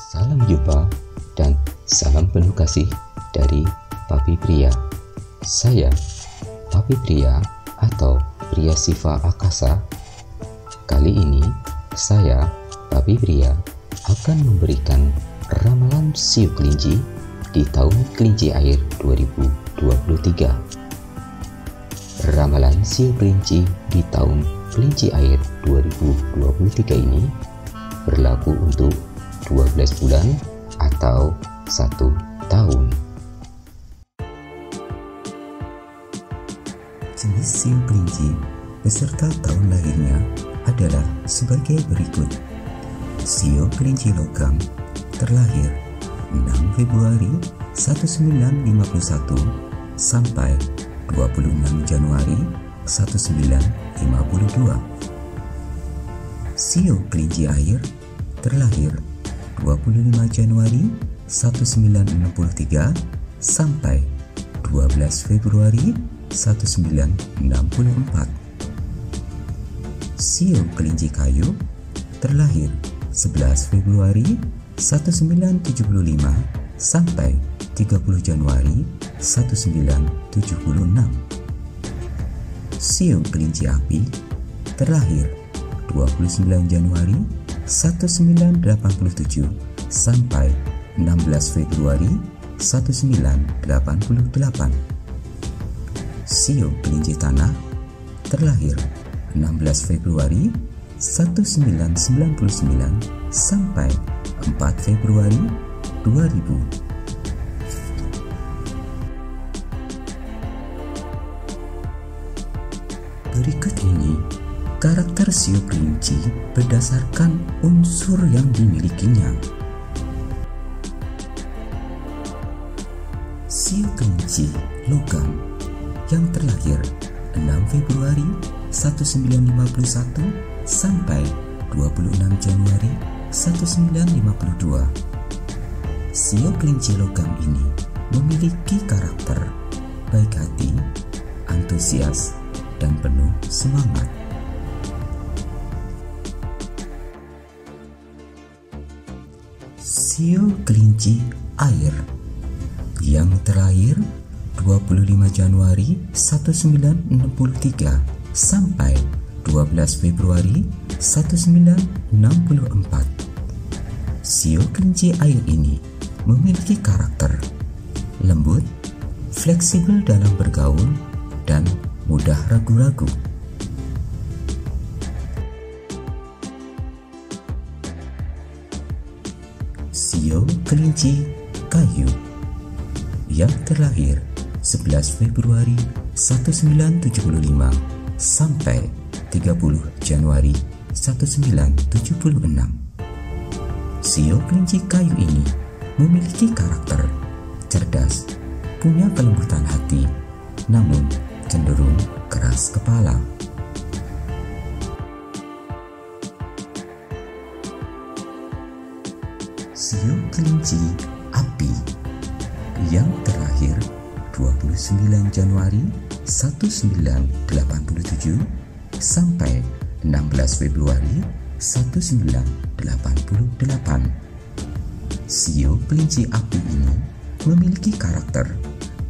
Salam jumpa dan salam penuh kasih dari Papi Pria. Saya Papi Pria atau Pria Siva Akasa. Kali ini saya Papi Pria akan memberikan ramalan Shio Kelinci di tahun Kelinci Air 2023. Ramalan Shio Kelinci di tahun Kelinci Air 2023 ini berlaku untuk 12 bulan atau 1 tahun. Jenis Shio Kelinci beserta tahun lahirnya adalah sebagai berikut. Shio Kelinci Logam terlahir 6 Februari 1951 sampai 26 Januari 1952. Shio Kelinci Air terlahir 25 Januari 1963 sampai 12 Februari 1964. Shio Kelinci Kayu terlahir 11 Februari 1975 sampai 30 Januari 1976. Shio Kelinci Api terlahir 29 Januari 1987 sampai 16 Februari 1988. Shio Kelinci Tanah terlahir 16 Februari 1999 sampai 4 Februari 2000. Berikut ini karakter Shio Kelinci berdasarkan unsur yang dimilikinya. Shio Kelinci Logam yang terlahir 6 Februari 1951 sampai 26 Januari 1952. Shio Kelinci Logam ini memiliki karakter baik hati, antusias, dan penuh semangat. Shio Kelinci Air yang terlahir 25 Januari 1963 sampai 12 Februari 1964. Shio Kelinci Air ini memiliki karakter lembut, fleksibel dalam bergaul, dan mudah ragu-ragu. Shio Kelinci Kayu yang terlahir 11 Februari 1975 sampai 30 Januari 1976. Shio Kelinci Kayu ini memiliki karakter cerdas, punya kelembutan hati, namun cenderung keras kepala. Shio Kelinci Api yang terlahir 29 Januari 1987 sampai 16 Februari 1988. Shio Kelinci Api ini memiliki karakter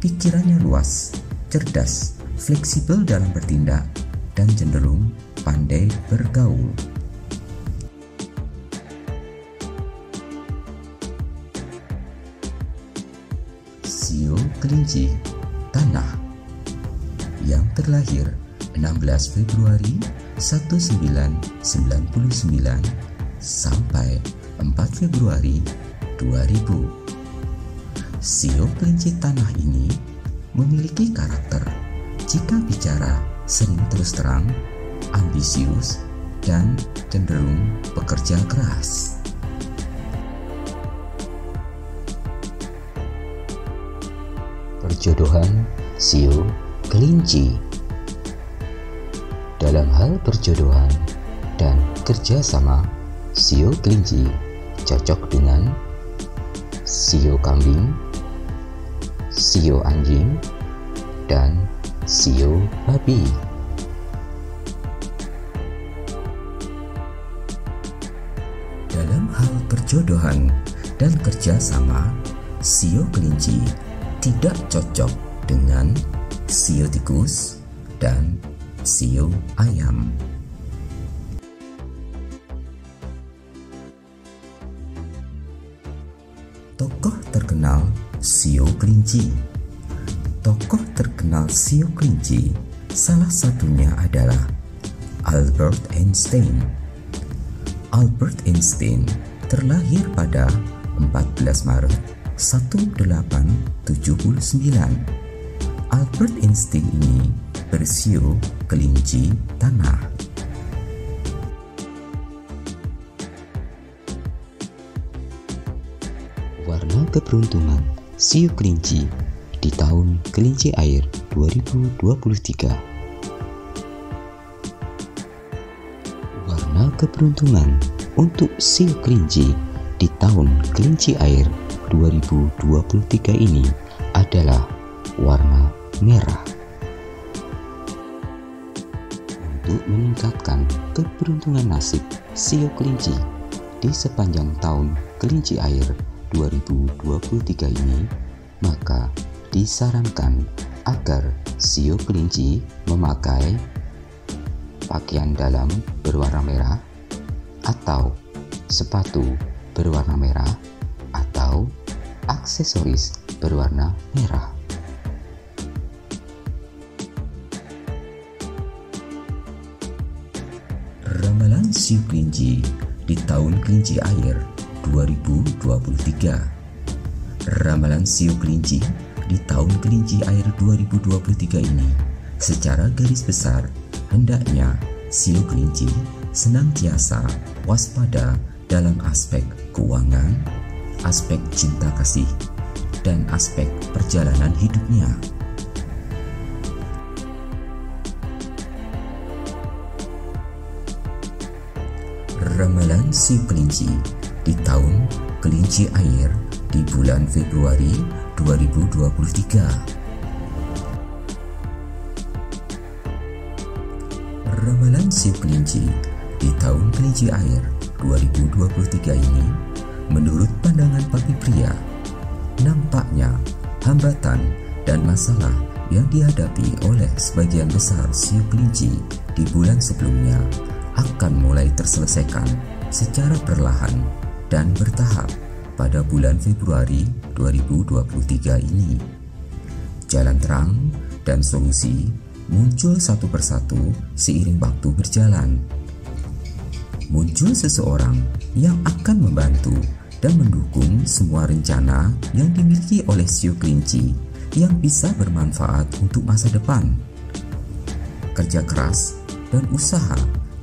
pikirannya luas, cerdas, fleksibel dalam bertindak, dan cenderung pandai bergaul. Shio Kelinci Tanah yang terlahir 16 Februari 1999 sampai 4 Februari 2000. Shio Kelinci Tanah ini memiliki karakter jika bicara sering terus terang, ambisius, dan cenderung bekerja keras. Perjodohan Shio Kelinci. Dalam hal perjodohan dan kerjasama, Shio Kelinci cocok dengan Shio Kambing, Shio Anjing, dan Shio Babi. Dalam hal perjodohan dan kerjasama, sio kelinci tidak cocok dengan sio tikus dan sio ayam. Tokoh terkenal sio kelinci. Tokoh terkenal sio kelinci salah satunya adalah Albert Einstein. Albert Einstein terlahir pada 14 Maret 1879. Albert Einstein ini bersio kelinci tanah. Warna keberuntungan sio kelinci di tahun kelinci air 2023. Warna keberuntungan untuk sio kelinci di tahun kelinci air 2023 ini adalah warna merah. Untuk meningkatkan keberuntungan nasib sio kelinci di sepanjang tahun kelinci air 2023 ini, maka disarankan agar sio kelinci memakai pakaian dalam berwarna merah atau sepatu berwarna merah atau aksesoris berwarna merah. Ramalan sio kelinci di tahun kelinci air 2023. Ramalan sio kelinci di tahun kelinci air 2023 ini secara garis besar hendaknya sio kelinci senantiasa waspada dalam aspek keuangan, aspek cinta kasih, dan aspek perjalanan hidupnya. Ramalan sio kelinci di tahun kelinci air di bulan Februari 2023. Ramalan sio kelinci di tahun kelinci air 2023 ini menurut pandangan Papi Pria, nampaknya hambatan dan masalah yang dihadapi oleh sebagian besar sio kelinci di bulan sebelumnya akan mulai terselesaikan secara perlahan dan bertahap pada bulan Februari 2023 ini. Jalan terang dan solusi muncul satu persatu seiring waktu berjalan. Muncul seseorang yang akan membantu dan mendukung semua rencana yang dimiliki oleh sio kelinci yang bisa bermanfaat untuk masa depan. Kerja keras dan usaha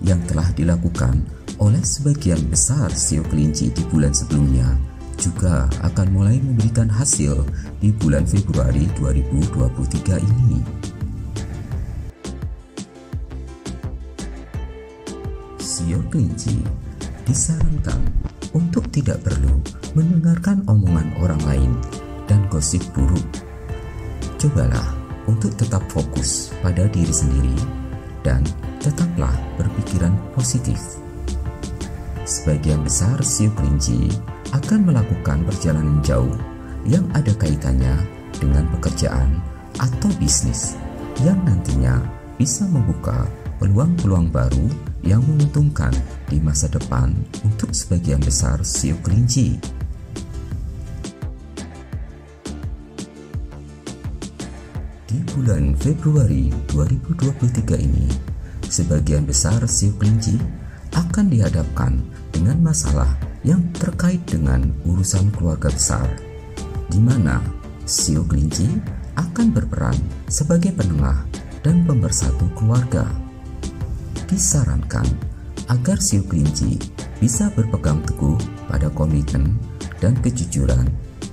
yang telah dilakukan oleh sebagian besar sio kelinci di bulan sebelumnya juga akan mulai memberikan hasil di bulan Februari 2023 ini. Sio kelinci disarankan untuk tidak perlu mendengarkan omongan orang lain dan gosip buruk. Cobalah untuk tetap fokus pada diri sendiri dan tetaplah berpikiran positif. Sebagian besar sio kelinci akan melakukan perjalanan jauh yang ada kaitannya dengan pekerjaan atau bisnis yang nantinya bisa membuka peluang-peluang baru yang menguntungkan di masa depan untuk sebagian besar sio kelinci. Di bulan Februari 2023 ini, sebagian besar sio kelinci akan dihadapkan dengan masalah yang terkait dengan urusan keluarga besar, di mana sio kelinci akan berperan sebagai penengah dan pemersatu keluarga. Disarankan agar sio kelinci bisa berpegang teguh pada komitmen dan kejujuran,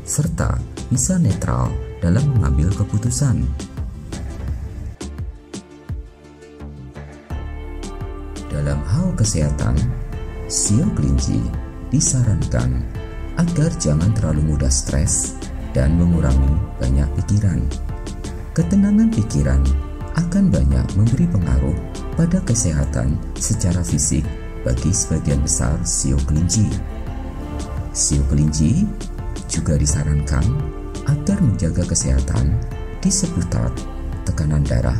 serta bisa netral dalam mengambil keputusan. Dalam hal kesehatan, sio kelinci disarankan agar jangan terlalu mudah stres dan mengurangi banyak pikiran. Ketenangan pikiran akan banyak memberi pengaruh pada kesehatan secara fisik bagi sebagian besar sio kelinci. Sio kelinci juga disarankan agar menjaga kesehatan di seputar tekanan darah,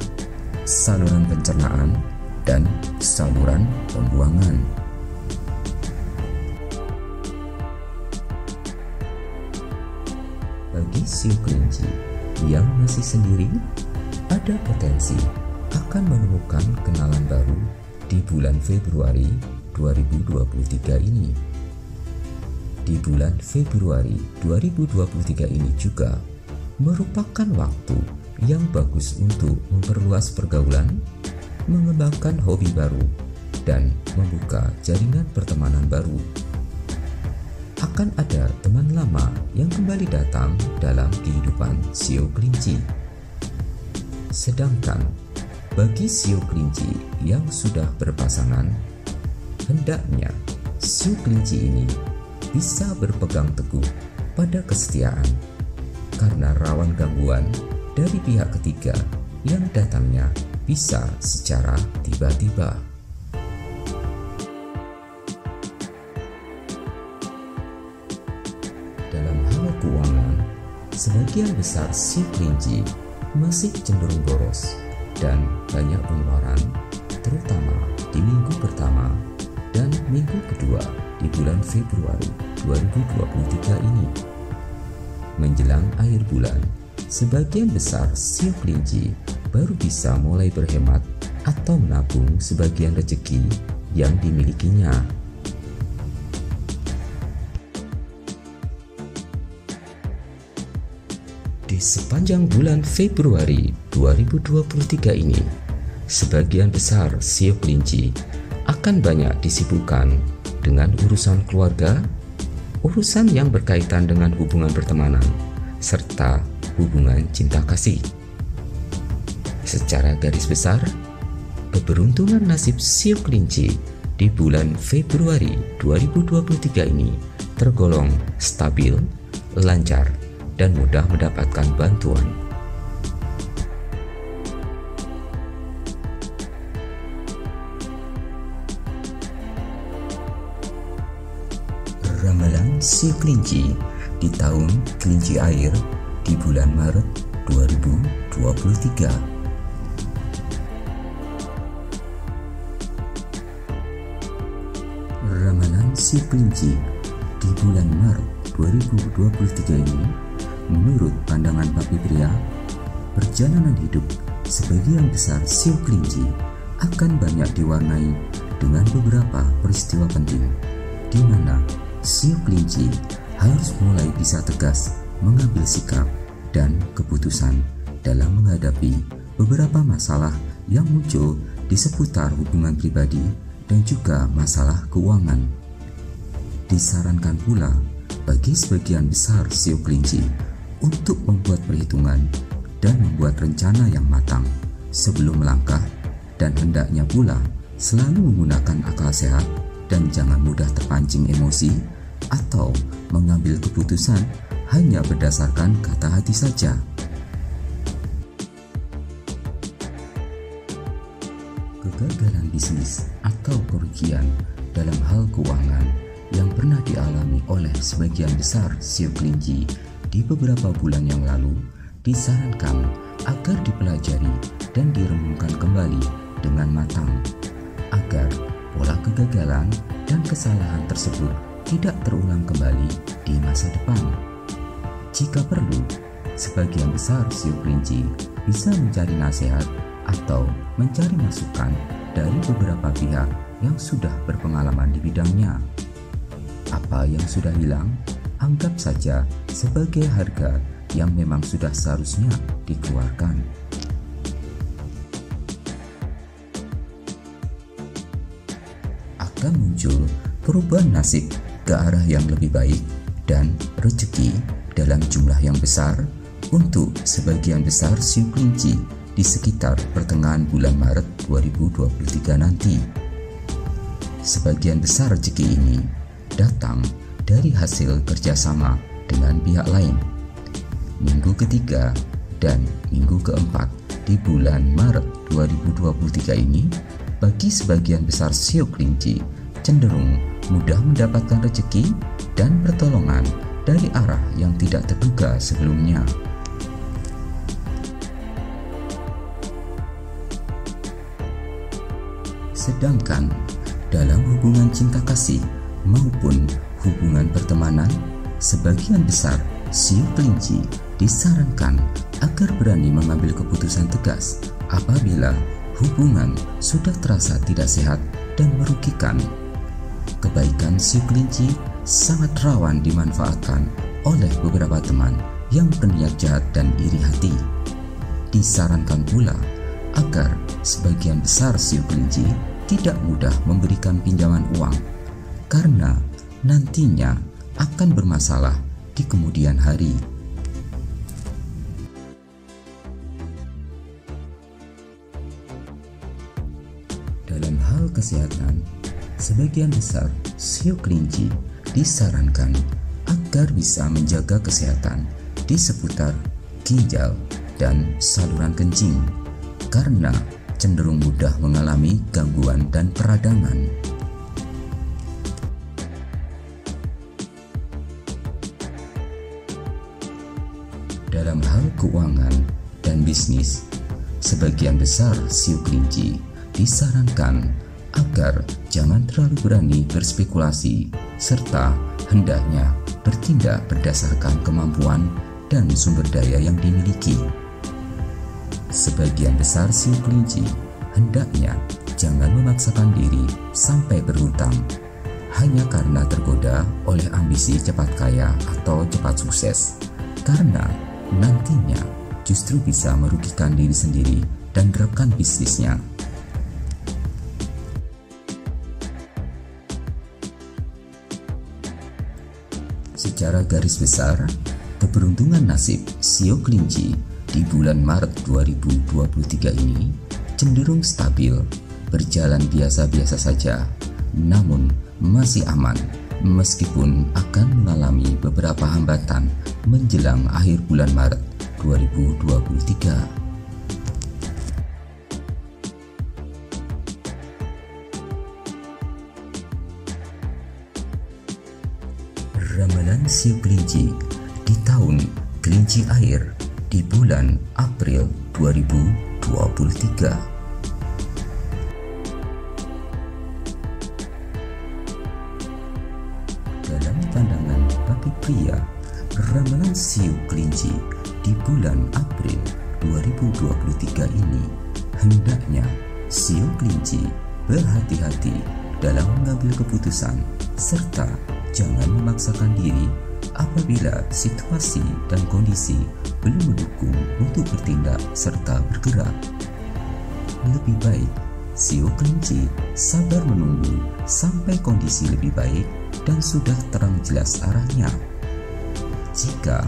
saluran pencernaan, dan saluran pembuangan. Bagi sio kelinci yang masih sendiri, ada potensi akan menemukan kenalan baru di bulan Februari 2023 ini. Di bulan Februari 2023 ini juga merupakan waktu yang bagus untuk memperluas pergaulan, mengembangkan hobi baru, dan membuka jaringan pertemanan baru. Akan ada teman lama yang kembali datang dalam kehidupan sio kelinci. Sedangkan bagi sio kelinci yang sudah berpasangan, hendaknya sio kelinci ini bisa berpegang teguh pada kesetiaan karena rawan gangguan dari pihak ketiga yang datangnya bisa secara tiba-tiba. Dalam hal keuangan, sebagian besar sio kelinci masih cenderung boros dan banyak pengeluaran, terutama di minggu pertama dan minggu kedua di bulan Februari 2023 ini. Menjelang akhir bulan, sebagian besar sio kelinci baru bisa mulai berhemat atau menabung sebagian rezeki yang dimilikinya. Di sepanjang bulan Februari 2023 ini, sebagian besar sio kelinci akan banyak disibukkan dengan urusan keluarga, urusan yang berkaitan dengan hubungan pertemanan, serta hubungan cinta kasih. Secara garis besar, keberuntungan nasib sio kelinci di bulan Februari 2023 ini tergolong stabil, lancar, dan mudah mendapatkan bantuan. Ramalan sio kelinci di tahun kelinci air di bulan Maret 2023. Ramalan sio kelinci di bulan Maret 2023 ini, menurut pandangan Papi Pria, perjalanan hidup sebagian besar sio kelinci akan banyak diwarnai dengan beberapa peristiwa penting, di mana sio kelinci harus mulai bisa tegas mengambil sikap dan keputusan dalam menghadapi beberapa masalah yang muncul di seputar hubungan pribadi dan juga masalah keuangan. Disarankan pula bagi sebagian besar sio kelinci untuk membuat perhitungan dan membuat rencana yang matang sebelum melangkah, dan hendaknya pula selalu menggunakan akal sehat dan jangan mudah terpancing emosi atau mengambil keputusan hanya berdasarkan kata hati saja. Kegagalan bisnis atau kerugian dalam hal keuangan yang pernah dialami oleh sebagian besar sio kelinci di beberapa bulan yang lalu disarankan agar dipelajari dan direnungkan kembali dengan matang agar pola kegagalan dan kesalahan tersebut tidak terulang kembali di masa depan. Jika perlu, sebagian besar sio kelinci bisa mencari nasihat atau mencari masukan dari beberapa pihak yang sudah berpengalaman di bidangnya. Apa yang sudah hilang, anggap saja sebagai harga yang memang sudah seharusnya dikeluarkan. Akan muncul perubahan nasib ke arah yang lebih baik dan rezeki dalam jumlah yang besar untuk sebagian besar sio kelinci di sekitar pertengahan bulan Maret 2023 nanti. Sebagian besar rezeki ini datang dari hasil kerjasama dengan pihak lain. Minggu ketiga dan minggu keempat di bulan Maret 2023 ini, bagi sebagian besar sio kelinci cenderung mudah mendapatkan rezeki dan pertolongan dari arah yang tidak terduga sebelumnya. Sedangkan dalam hubungan cinta kasih maupun hubungan pertemanan, sebagian besar sio kelinci disarankan agar berani mengambil keputusan tegas apabila hubungan sudah terasa tidak sehat dan merugikan. Kebaikan sio kelinci sangat rawan dimanfaatkan oleh beberapa teman yang berniat jahat dan iri hati. Disarankan pula agar sebagian besar sio kelinci tidak mudah memberikan pinjaman uang, karena nantinya akan bermasalah di kemudian hari. Dalam hal kesehatan, sebagian besar sio kelinci disarankan agar bisa menjaga kesehatan di seputar ginjal dan saluran kencing, karena cenderung mudah mengalami gangguan dan peradangan. Dalam hal keuangan dan bisnis, sebagian besar sio kelinci disarankan agar jangan terlalu berani berspekulasi serta hendaknya bertindak berdasarkan kemampuan dan sumber daya yang dimiliki. Sebagian besar sio kelinci hendaknya jangan memaksakan diri sampai berhutang hanya karena tergoda oleh ambisi cepat kaya atau cepat sukses, karena nantinya justru bisa merugikan diri sendiri dan rekan bisnisnya. Secara garis besar, keberuntungan nasib sio kelinci di bulan Maret 2023 ini cenderung stabil, berjalan biasa-biasa saja, namun masih aman meskipun akan mengalami beberapa hambatan menjelang akhir bulan Maret 2023. Ramalan sio kelinci di tahun kelinci air di bulan April 2023. Dalam pandangan Papi Pria, ramalan sio kelinci di bulan April 2023 ini hendaknya sio kelinci berhati-hati dalam mengambil keputusan serta jangan memaksakan diri apabila situasi dan kondisi belum mendukung untuk bertindak serta bergerak. Lebih baik sio kelinci sabar menunggu sampai kondisi lebih baik dan sudah terang jelas arahnya. Jika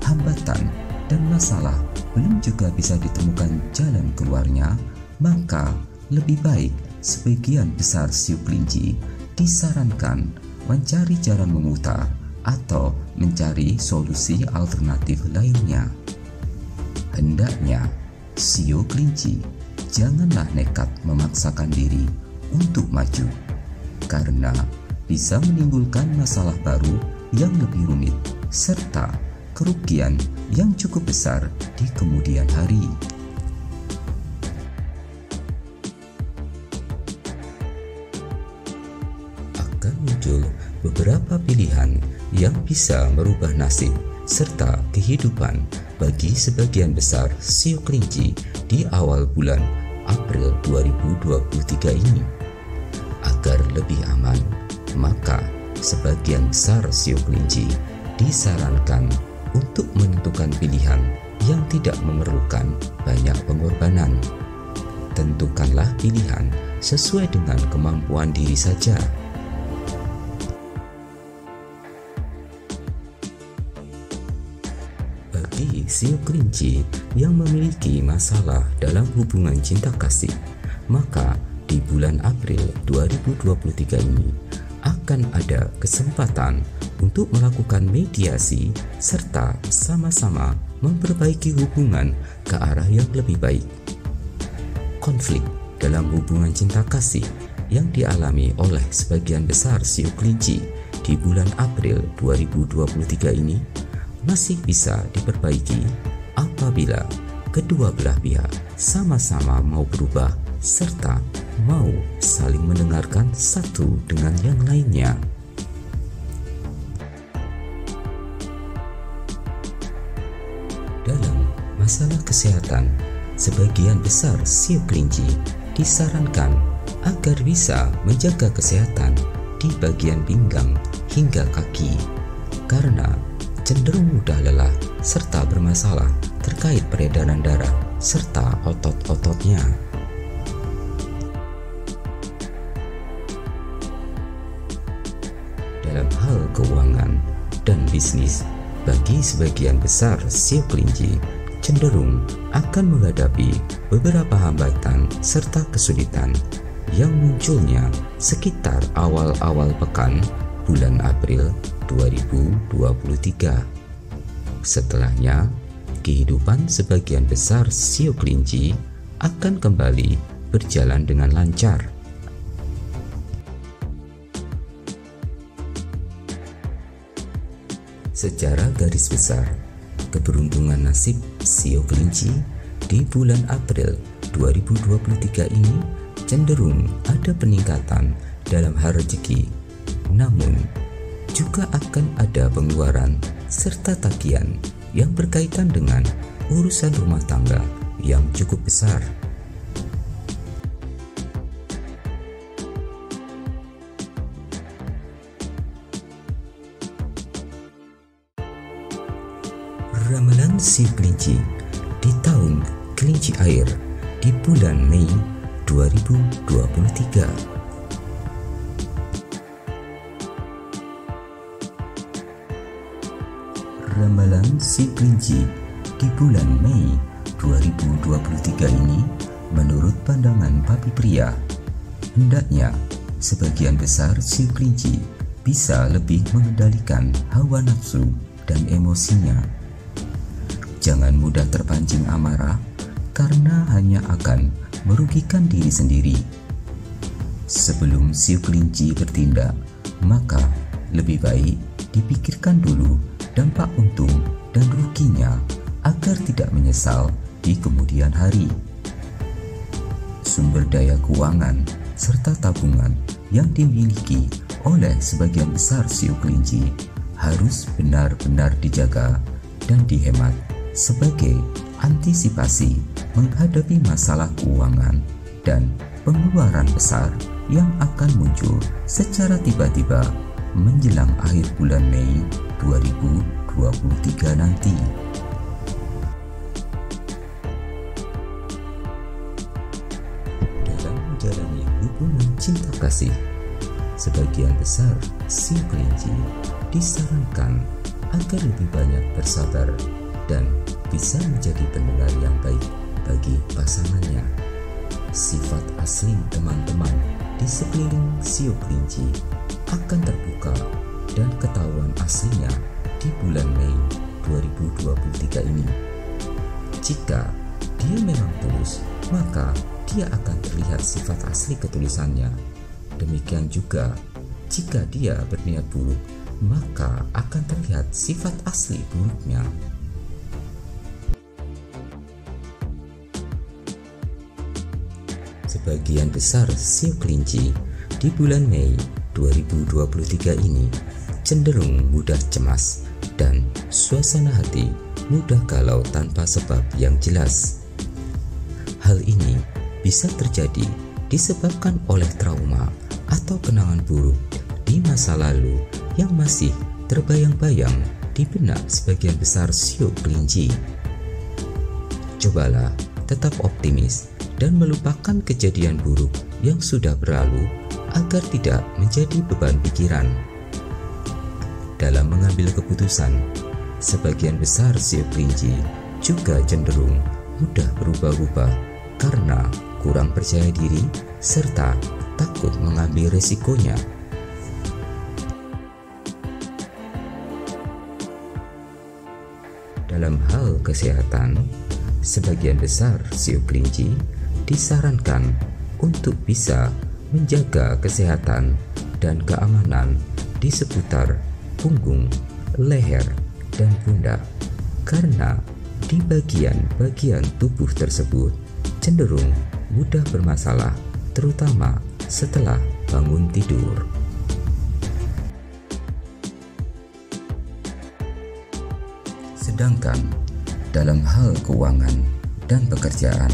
hambatan dan masalah belum juga bisa ditemukan jalan keluarnya, maka lebih baik sebagian besar sio kelinci disarankan mencari jalan memutar atau mencari solusi alternatif lainnya. Hendaknya sio kelinci janganlah nekat memaksakan diri untuk maju, karena bisa menimbulkan masalah baru yang lebih rumit serta kerugian yang cukup besar di kemudian hari. Akan muncul beberapa pilihan yang bisa merubah nasib serta kehidupan bagi sebagian besar sio kelinci di awal bulan April 2023 ini. Agar lebih aman, maka sebagian besar sio kelinci disarankan untuk menentukan pilihan yang tidak memerlukan banyak pengorbanan. Tentukanlah pilihan sesuai dengan kemampuan diri saja. Bagi sio kelinci yang memiliki masalah dalam hubungan cinta kasih, maka di bulan April 2023 ini akan ada kesempatan untuk melakukan mediasi serta sama-sama memperbaiki hubungan ke arah yang lebih baik. Konflik dalam hubungan cinta kasih yang dialami oleh sebagian besar siu kelinci di bulan April 2023 ini masih bisa diperbaiki apabila kedua belah pihak sama-sama mau berubah serta mau saling mendengarkan satu dengan yang lainnya. Dalam masalah kesehatan, sebagian besar siu kelinci disarankan agar bisa menjaga kesehatan di bagian pinggang hingga kaki karena cenderung mudah lelah serta bermasalah terkait peredaran darah serta otot-ototnya. Dalam hal keuangan dan bisnis, bagi sebagian besar siu kelinci cenderung akan menghadapi beberapa hambatan serta kesulitan yang munculnya sekitar awal-awal pekan bulan April 2023. Setelahnya, kehidupan sebagian besar siu kelinci akan kembali berjalan dengan lancar. Secara garis besar, keberuntungan nasib siu kelinci di bulan April 2023 ini cenderung ada peningkatan dalam hal rezeki, namun juga akan ada pengeluaran serta tagihan yang berkaitan dengan urusan rumah tangga yang cukup besar. Ramalan siu kelinci di tahun kelinci air di bulan Mei 2023. Ramalan siu kelinci di bulan Mei 2023 ini menurut pandangan Papi Pria, hendaknya sebagian besar siu kelinci bisa lebih mengendalikan hawa nafsu dan emosinya. Jangan mudah terpancing amarah karena hanya akan merugikan diri sendiri. Sebelum siu kelinci bertindak, maka lebih baik dipikirkan dulu dampak untung dan ruginya agar tidak menyesal di kemudian hari. Sumber daya keuangan serta tabungan yang dimiliki oleh sebagian besar siu kelinci harus benar-benar dijaga dan dihemat sebagai antisipasi menghadapi masalah keuangan dan pengeluaran besar yang akan muncul secara tiba-tiba menjelang akhir bulan Mei 2023 nanti. Dalam menjalani hubungan cinta kasih, sebagian besar siu kelinci disarankan agar lebih banyak bersabar dan bisa menjadi pendengar yang baik bagi pasangannya. Sifat asli teman-teman di sekeliling siu kelinci akan terbuka dan ketahuan aslinya di bulan Mei 2023 ini. Jika dia memang tulus, maka dia akan terlihat sifat asli ketulisannya. Demikian juga jika dia berniat buruk, maka akan terlihat sifat asli buruknya. Sebagian besar siu kelinci di bulan Mei 2023 ini cenderung mudah cemas dan suasana hati mudah galau tanpa sebab yang jelas. Hal ini bisa terjadi disebabkan oleh trauma atau kenangan buruk di masa lalu yang masih terbayang-bayang di benak sebagian besar siu kelinci. Cobalah tetap optimis dan melupakan kejadian buruk yang sudah berlalu agar tidak menjadi beban pikiran. Dalam mengambil keputusan, sebagian besar siu kelinci juga cenderung mudah berubah-ubah karena kurang percaya diri serta takut mengambil resikonya. Dalam hal kesehatan, sebagian besar siu kelinci disarankan untuk bisa menjaga kesehatan dan keamanan di seputar punggung, leher, dan pundak, karena di bagian-bagian tubuh tersebut cenderung mudah bermasalah, terutama setelah bangun tidur. Sedangkan dalam hal keuangan dan pekerjaan,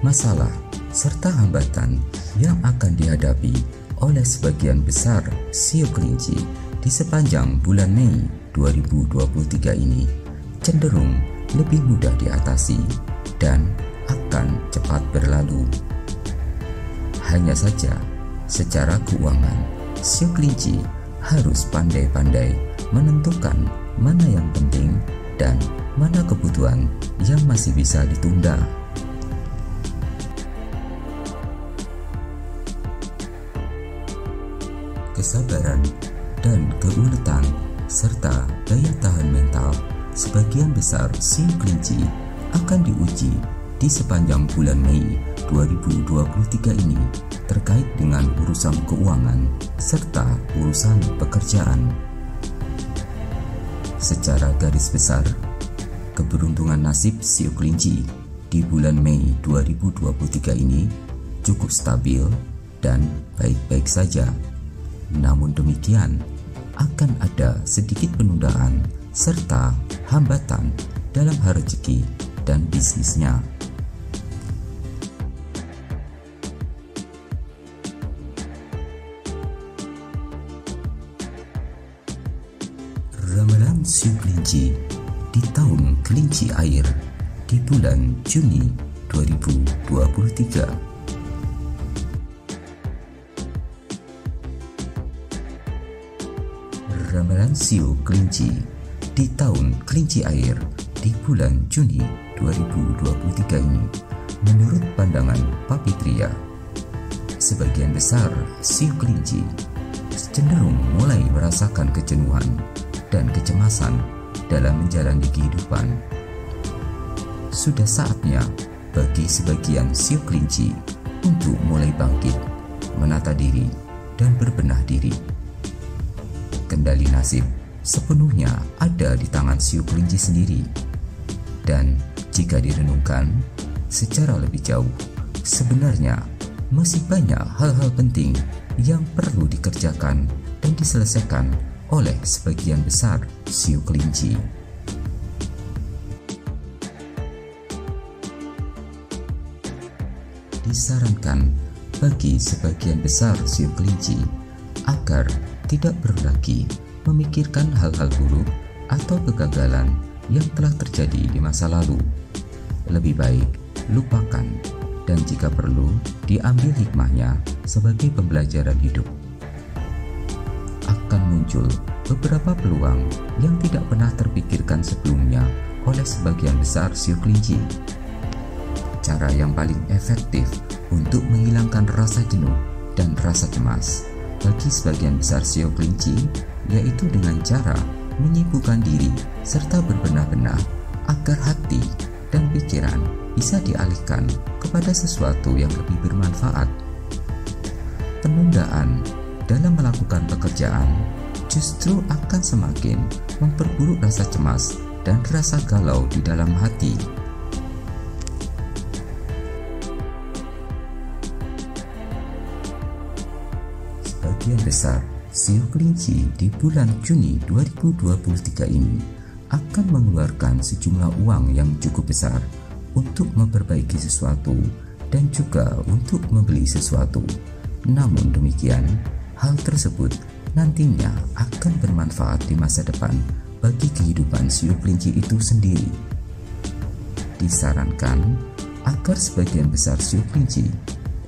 masalah serta hambatan yang akan dihadapi oleh sebagian besar shio kelinci di sepanjang bulan Mei 2023 ini cenderung lebih mudah diatasi dan akan cepat berlalu. Hanya saja, secara keuangan, shio kelinci harus pandai-pandai menentukan mana yang penting dan mana kebutuhan yang masih bisa ditunda. Kesabaran dan keuletan serta daya tahan mental sebagian besar shio kelinci akan diuji di sepanjang bulan Mei 2023 ini terkait dengan urusan keuangan serta urusan pekerjaan. Secara garis besar, keberuntungan nasib shio kelinci di bulan Mei 2023 ini cukup stabil dan baik-baik saja. Namun demikian, akan ada sedikit penundaan serta hambatan dalam hal rezeki dan bisnisnya. Ramalan shio kelinci di tahun kelinci air di bulan Juni 2023. Ramalan shio kelinci di tahun kelinci air di bulan Juni 2023 ini menurut pandangan Papi Pria, sebagian besar shio kelinci cenderung mulai merasakan kejenuhan dan kecemasan dalam menjalani kehidupan. Sudah saatnya bagi sebagian shio kelinci untuk mulai bangkit, menata diri, dan berbenah diri. Kendali nasib sepenuhnya ada di tangan shio kelinci sendiri. Dan jika direnungkan secara lebih jauh, sebenarnya masih banyak hal-hal penting yang perlu dikerjakan dan diselesaikan oleh sebagian besar shio kelinci. Disarankan bagi sebagian besar shio kelinci agar tidak perlu lagi memikirkan hal-hal buruk atau kegagalan yang telah terjadi di masa lalu. Lebih baik lupakan, dan jika perlu diambil hikmahnya sebagai pembelajaran hidup. Akan muncul beberapa peluang yang tidak pernah terpikirkan sebelumnya oleh sebagian besar shio kelinci. Cara yang paling efektif untuk menghilangkan rasa jenuh dan rasa cemas bagi sebagian besar shio kelinci yaitu dengan cara menyibukkan diri serta berbenah-benah agar hati dan pikiran bisa dialihkan kepada sesuatu yang lebih bermanfaat. Penundaan dalam melakukan pekerjaan justru akan semakin memperburuk rasa cemas dan rasa galau di dalam hati. Sebagian besar shio kelinci di bulan Juni 2023 ini akan mengeluarkan sejumlah uang yang cukup besar untuk memperbaiki sesuatu dan juga untuk membeli sesuatu. Namun demikian, hal tersebut nantinya akan bermanfaat di masa depan bagi kehidupan shio kelinci itu sendiri. Disarankan agar sebagian besar shio kelinci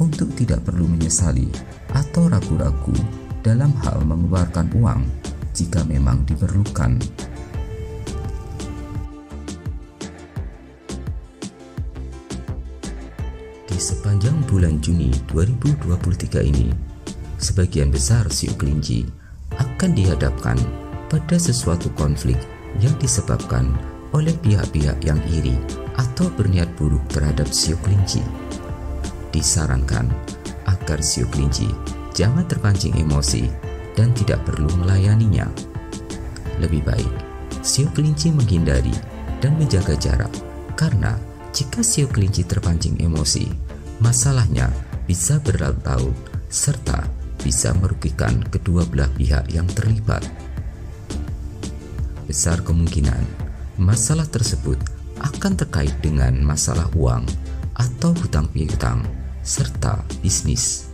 untuk tidak perlu menyesali atau ragu-ragu dalam hal mengeluarkan uang jika memang diperlukan. Di sepanjang bulan Juni 2023 ini, sebagian besar shio kelinci akan dihadapkan pada sesuatu konflik yang disebabkan oleh pihak-pihak yang iri atau berniat buruk terhadap shio kelinci. Disarankan agar siu kelinci jangan terpancing emosi dan tidak perlu melayaninya. Lebih baik, siu kelinci menghindari dan menjaga jarak, karena jika siu kelinci terpancing emosi, masalahnya bisa berlarut-larut serta bisa merugikan kedua belah pihak yang terlibat. Besar kemungkinan masalah tersebut akan terkait dengan masalah uang atau hutang piutang serta bisnis.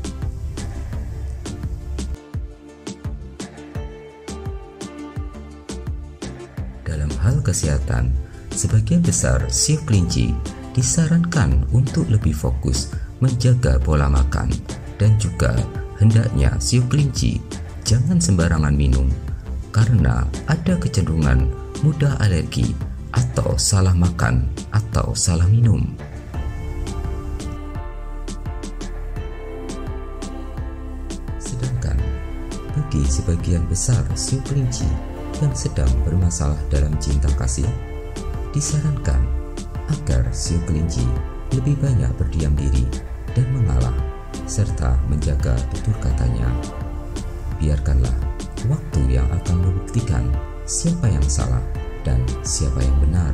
Dalam hal kesehatan, sebagian besar siu kelinci disarankan untuk lebih fokus menjaga pola makan, dan juga hendaknya siu kelinci jangan sembarangan minum karena ada kecenderungan mudah alergi atau salah makan atau salah minum. Sedangkan bagi sebagian besar siu kelinci yang sedang bermasalah dalam cinta kasih, disarankan agar siu kelinci lebih banyak berdiam diri dan mengalah serta menjaga tutur katanya. Biarkanlah waktu yang akan membuktikan siapa yang salah dan siapa yang benar.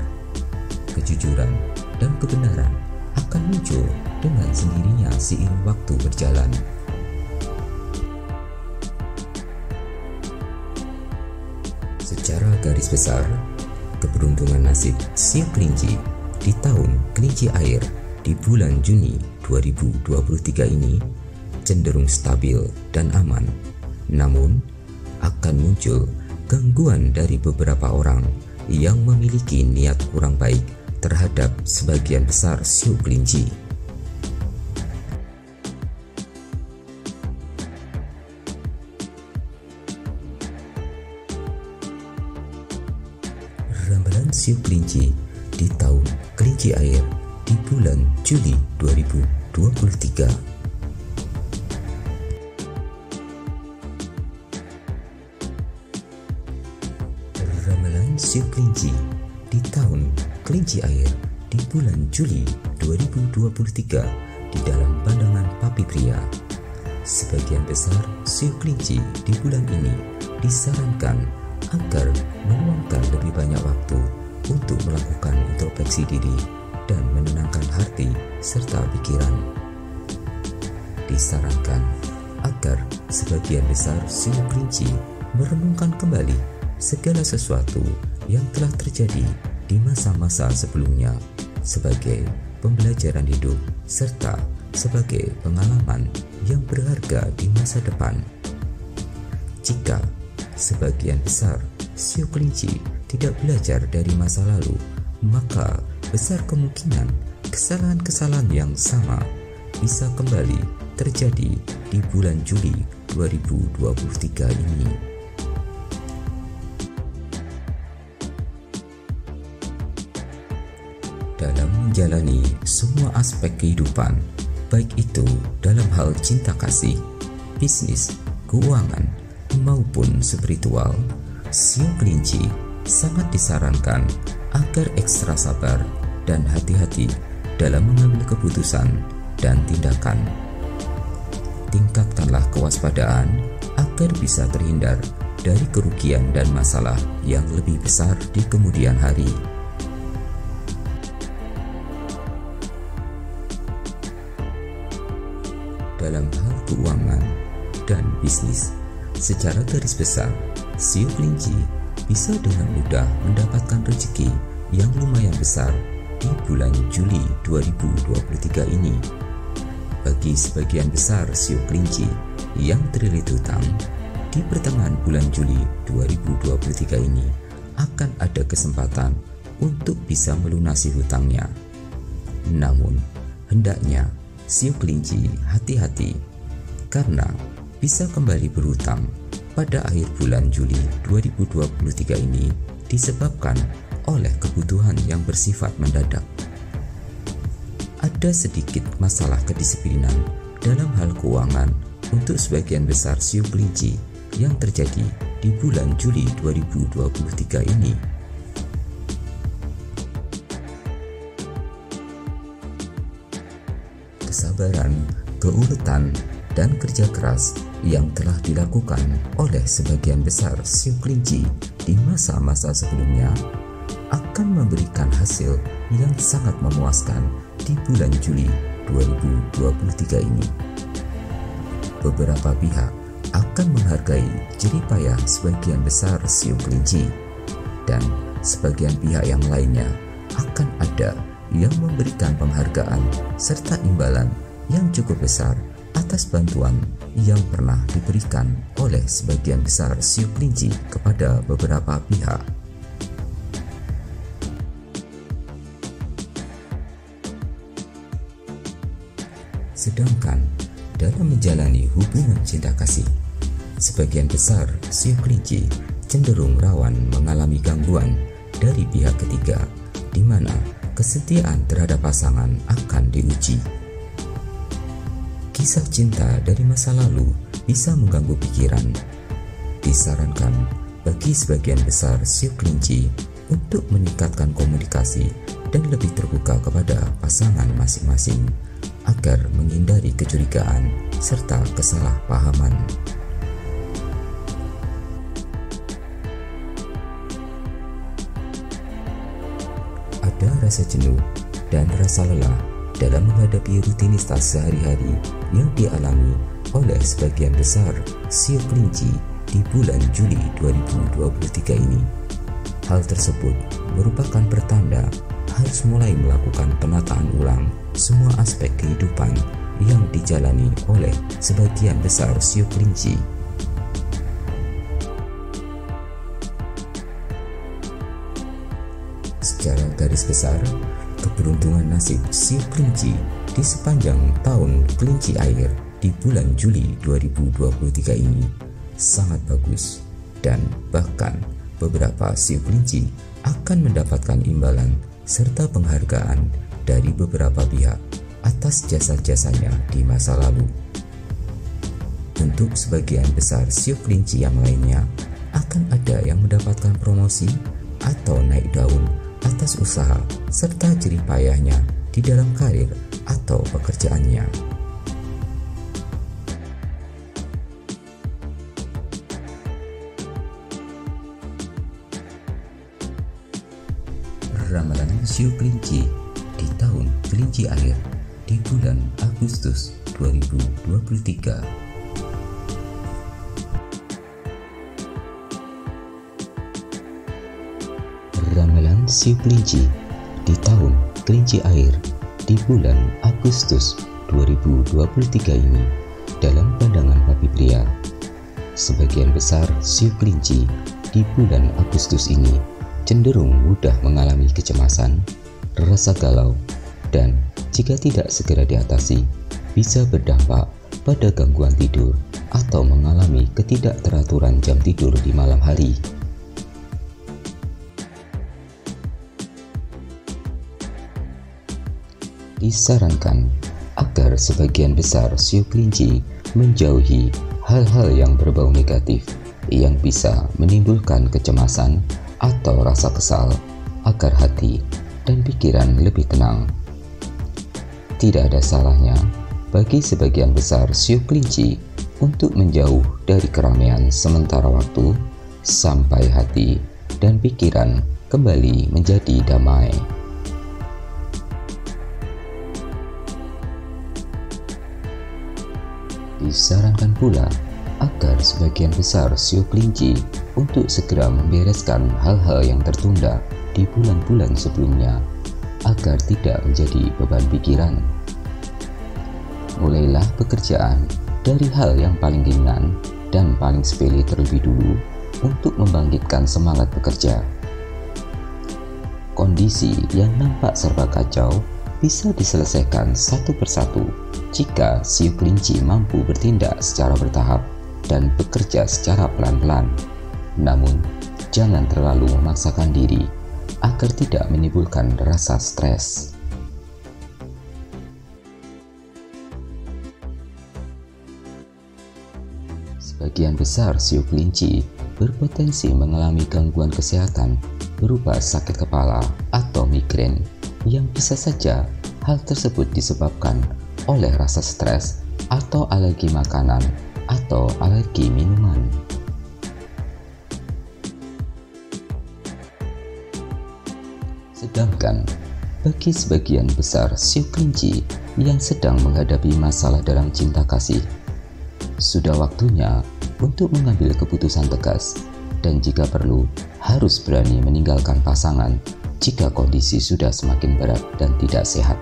Kejujuran dan kebenaran akan muncul dengan sendirinya seiring waktu berjalan. Secara garis besar, keberuntungan nasib siu kelinci di tahun kelinci air di bulan Juni 2023 ini cenderung stabil dan aman. Namun, akan muncul gangguan dari beberapa orang yang memiliki niat kurang baik terhadap sebagian besar siu kelinci. Ramalan siu kelinci di tahun kelinci air di bulan Juli 2023. Ramalan siu kelinci di tahun kelinci air di bulan Juli 2023 di dalam pandangan Papi Pria. Sebagian besar siu kelinci di bulan ini disarankan agar meluangkan lebih banyak waktu untuk melakukan introspeksi diri dan menenangkan hati serta pikiran. Disarankan agar sebagian besar siu kelinci merenungkan kembali segala sesuatu yang telah terjadi di masa-masa sebelumnya sebagai pembelajaran hidup serta sebagai pengalaman yang berharga di masa depan. Jika sebagian besar siu kelinci tidak belajar dari masa lalu, maka besar kemungkinan kesalahan-kesalahan yang sama bisa kembali terjadi di bulan Juli 2023 ini. Dalam menjalani semua aspek kehidupan, baik itu dalam hal cinta kasih, bisnis, keuangan, maupun spiritual, siu kelinci sangat disarankan agar ekstra sabar dan hati-hati dalam mengambil keputusan dan tindakan. Tingkatkanlah kewaspadaan agar bisa terhindar dari kerugian dan masalah yang lebih besar di kemudian hari. Dalam hal keuangan dan bisnis, secara garis besar, siu kelinci bisa dengan mudah mendapatkan rezeki yang lumayan besar di bulan Juli 2023 ini. Bagi sebagian besar siu kelinci yang terlilit hutang, di pertengahan bulan Juli 2023 ini akan ada kesempatan untuk bisa melunasi hutangnya. Namun, hendaknya siu kelinci hati-hati karena bisa kembali berhutang pada akhir bulan Juli 2023 ini disebabkan oleh kebutuhan yang bersifat mendadak. Ada sedikit masalah kedisiplinan dalam hal keuangan untuk sebagian besar siu kelinci yang terjadi di bulan Juli 2023 ini. Kesabaran, keuletan, dan kerja keras yang telah dilakukan oleh sebagian besar siu kelinci di masa-masa sebelumnya akan memberikan hasil yang sangat memuaskan di bulan Juli 2023 ini. Beberapa pihak akan menghargai jerih payah sebagian besar siu kelinci, dan sebagian pihak yang lainnya akan ada yang memberikan penghargaan serta imbalan yang cukup besar atas bantuan yang pernah diberikan oleh sebagian besar siu kelinci kepada beberapa pihak. Sedangkan dalam menjalani hubungan cinta kasih, sebagian besar siu kelinci cenderung rawan mengalami gangguan dari pihak ketiga, di mana kesetiaan terhadap pasangan akan diuji. Kisah cinta dari masa lalu bisa mengganggu pikiran. Disarankan bagi sebagian besar siu kelinci untuk meningkatkan komunikasi dan lebih terbuka kepada pasangan masing-masing agar menghindari kecurigaan serta kesalahpahaman. Ada rasa jenuh dan rasa lelah dalam menghadapi rutinitas sehari-hari yang dialami oleh sebagian besar siu kelinci di bulan Juli 2023 ini. Hal tersebut merupakan pertanda harus mulai melakukan penataan ulang semua aspek kehidupan yang dijalani oleh sebagian besar siu kelinci. Secara garis besar, keberuntungan nasib siu kelinci di sepanjang tahun kelinci air di bulan Juli 2023 ini sangat bagus, dan bahkan beberapa siu kelinci akan mendapatkan imbalan serta penghargaan dari beberapa pihak atas jasa-jasanya di masa lalu. Untuk sebagian besar siu kelinci yang lainnya, akan ada yang mendapatkan promosi atau naik daun atas usaha serta jerih payahnya di dalam karir atau pekerjaannya. Ramalan siu kelinci di tahun kelinci air di bulan Agustus 2023. Ramalan siu kelinci di tahun kelinci air di bulan Agustus 2023 ini dalam pandangan Papi Pria. Sebagian besar siu kelinci di bulan Agustus ini cenderung mudah mengalami kecemasan, rasa galau, dan jika tidak segera diatasi, bisa berdampak pada gangguan tidur atau mengalami ketidakteraturan jam tidur di malam hari. Disarankan agar sebagian besar siu kelinci menjauhi hal-hal yang berbau negatif yang bisa menimbulkan kecemasan atau rasa kesal, agar hati dan pikiran lebih tenang. Tidak ada salahnya bagi sebagian besar siu kelinci untuk menjauh dari keramaian sementara waktu sampai hati dan pikiran kembali menjadi damai. Disarankan pula agar sebagian besar siu kelinci untuk segera membereskan hal-hal yang tertunda di bulan-bulan sebelumnya agar tidak menjadi beban pikiran. Mulailah pekerjaan dari hal yang paling ringan dan paling sepele terlebih dulu untuk membangkitkan semangat bekerja. Kondisi yang nampak serba kacau bisa diselesaikan satu persatu jika siu kelinci mampu bertindak secara bertahap dan bekerja secara pelan-pelan. Namun, jangan terlalu memaksakan diri agar tidak menimbulkan rasa stres. Sebagian besar siu kelinci berpotensi mengalami gangguan kesehatan berupa sakit kepala atau migrain, yang bisa saja hal tersebut disebabkan oleh rasa stres atau alergi makanan atau alergi minuman. Sedangkan bagi sebagian besar siu kelinci yang sedang menghadapi masalah dalam cinta kasih, sudah waktunya untuk mengambil keputusan tegas dan jika perlu harus berani meninggalkan pasangan jika kondisi sudah semakin berat dan tidak sehat.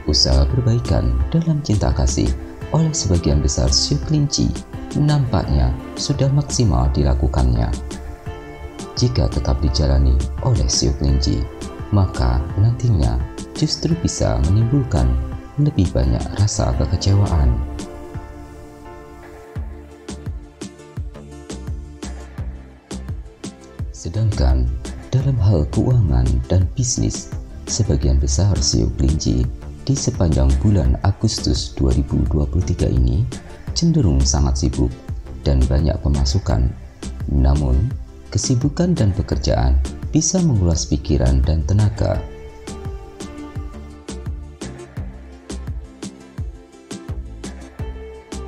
Usaha perbaikan dalam cinta kasih oleh sebagian besar siu kelinci nampaknya sudah maksimal dilakukannya. Jika tetap dijalani oleh siu kelinci, maka nantinya justru bisa menimbulkan lebih banyak rasa kekecewaan. Sedangkan dalam hal keuangan dan bisnis, sebagian besar siu kelinci di sepanjang bulan Agustus 2023 ini cenderung sangat sibuk dan banyak pemasukan. Namun, kesibukan dan pekerjaan bisa menguras pikiran dan tenaga.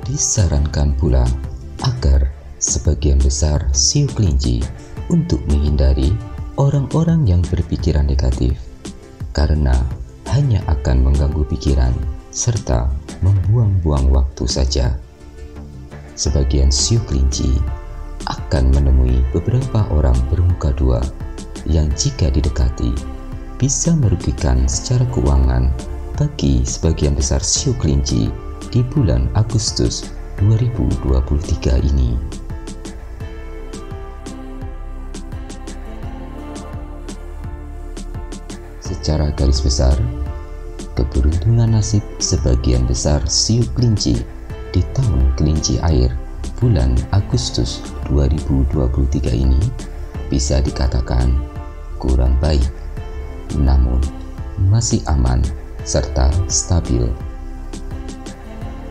Disarankan pula agar sebagian besar siu kelinci untuk menghindari orang-orang yang berpikiran negatif, karena hanya akan mengganggu pikiran serta membuang-buang waktu saja. Sebagian siu kelinci akan menemui beberapa orang bermuka dua yang jika didekati bisa merugikan secara keuangan bagi sebagian besar siu kelinci di bulan Agustus 2023 ini. Secara garis besar, keberuntungan nasib sebagian besar siu kelinci di tahun kelinci air bulan Agustus 2023 ini bisa dikatakan kurang baik, namun masih aman serta stabil.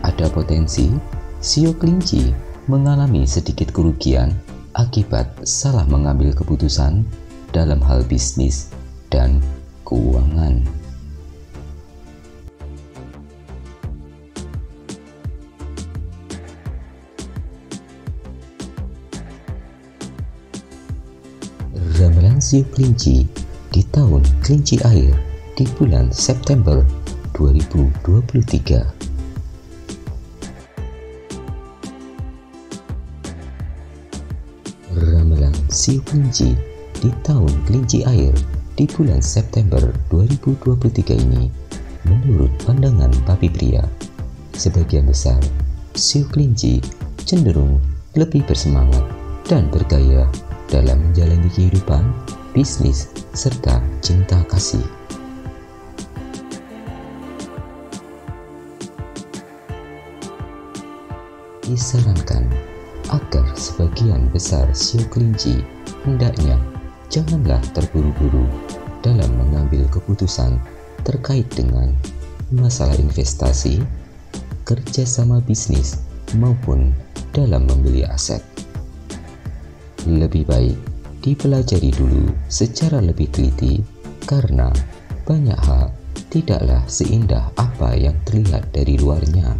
Ada potensi siu kelinci mengalami sedikit kerugian akibat salah mengambil keputusan dalam hal bisnis dan keuangan. Ramalan siu kelinci di tahun kelinci air di bulan September 2023. Ramalan siu kelinci di tahun kelinci air di bulan September 2023 ini menurut pandangan Papi Pria, sebagian besar siu kelinci cenderung lebih bersemangat dan bergairah dalam menjalani kehidupan, bisnis, serta cinta kasih. Disarankan agar sebagian besar siu kelinci hendaknya janganlah terburu-buru dalam mengambil keputusan terkait dengan masalah investasi, kerjasama bisnis, maupun dalam membeli aset. Lebih baik dipelajari dulu secara lebih teliti karena banyak hal tidaklah seindah apa yang terlihat dari luarnya.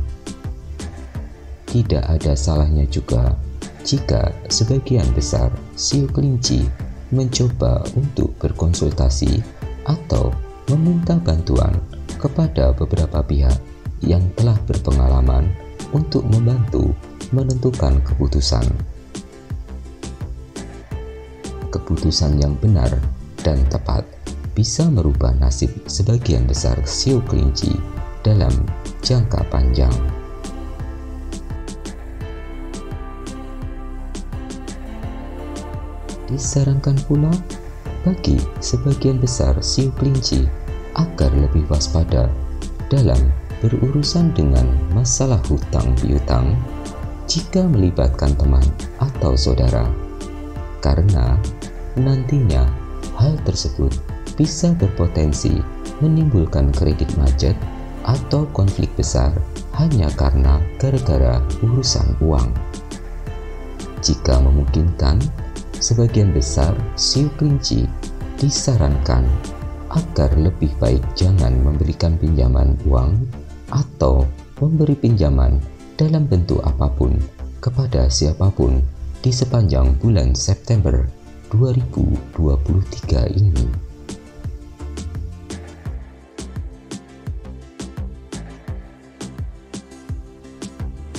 Tidak ada salahnya juga jika sebagian besar siu kelinci mencoba untuk berkonsultasi atau meminta bantuan kepada beberapa pihak yang telah berpengalaman untuk membantu menentukan keputusan. Keputusan yang benar dan tepat bisa merubah nasib sebagian besar siu kelinci dalam jangka panjang. Disarankan pula bagi sebagian besar siu kelinci agar lebih waspada dalam berurusan dengan masalah hutang piutang jika melibatkan teman atau saudara, karena nantinya hal tersebut bisa berpotensi menimbulkan kredit macet atau konflik besar hanya karena gara-gara urusan uang. Jika memungkinkan, sebagian besar siu kelinci disarankan agar lebih baik jangan memberikan pinjaman uang atau memberi pinjaman dalam bentuk apapun kepada siapapun di sepanjang bulan September 2023 ini.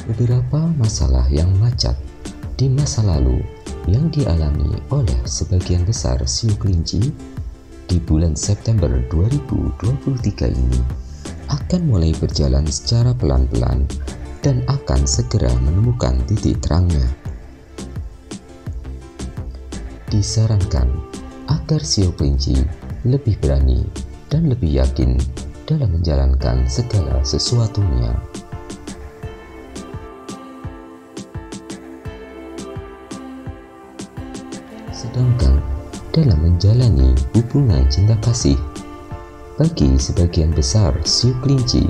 Beberapa masalah yang macet di masa lalu yang dialami oleh sebagian besar siu kelinci di bulan September 2023 ini akan mulai berjalan secara pelan-pelan dan akan segera menemukan titik terangnya. Disarankan agar siu kelinci lebih berani dan lebih yakin dalam menjalankan segala sesuatunya. Sedangkan dalam menjalani hubungan cinta kasih, bagi sebagian besar siu kelinci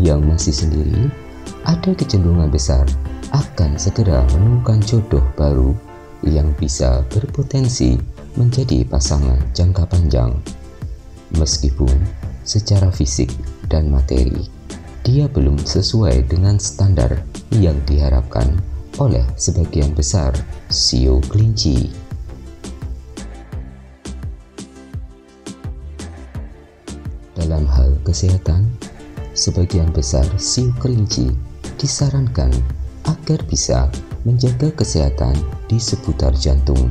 yang masih sendiri, ada kecenderungan besar akan segera menemukan jodoh baru yang bisa berpotensi menjadi pasangan jangka panjang. Meskipun secara fisik dan materi dia belum sesuai dengan standar yang diharapkan oleh sebagian besar siu kelinci. Dalam hal kesehatan, sebagian besar siu kelinci disarankan agar bisa menjaga kesehatan di seputar jantung.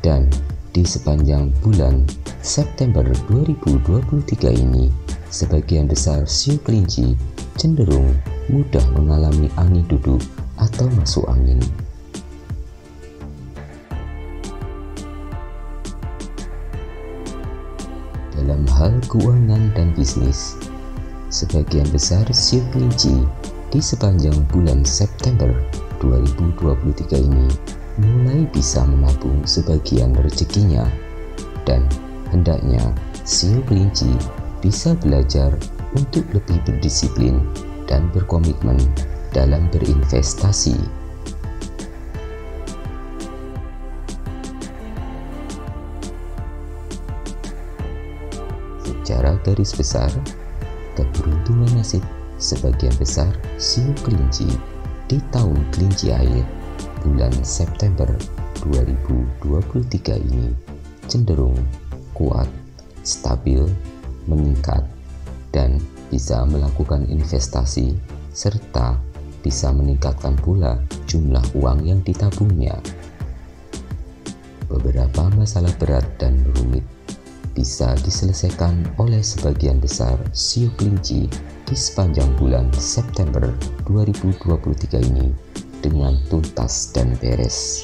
Dan di sepanjang bulan September 2023 ini, sebagian besar siu kelinci cenderung mudah mengalami angin duduk atau masuk angin. Dalam hal keuangan dan bisnis, sebagian besar siu kelinci di sepanjang bulan September 2023 ini mulai bisa menabung sebagian rezekinya, dan hendaknya siu kelinci bisa belajar untuk lebih berdisiplin dan berkomitmen dalam berinvestasi. Secara garis besar, keberuntungan nasib sebagian besar siu kelinci di tahun kelinci air bulan September 2023 ini cenderung kuat, stabil, meningkat, dan bisa melakukan investasi serta bisa meningkatkan pula jumlah uang yang ditabungnya. Beberapa masalah berat dan rumit bisa diselesaikan oleh sebagian besar siu kelinci di sepanjang bulan September 2023 ini dengan tuntas dan beres.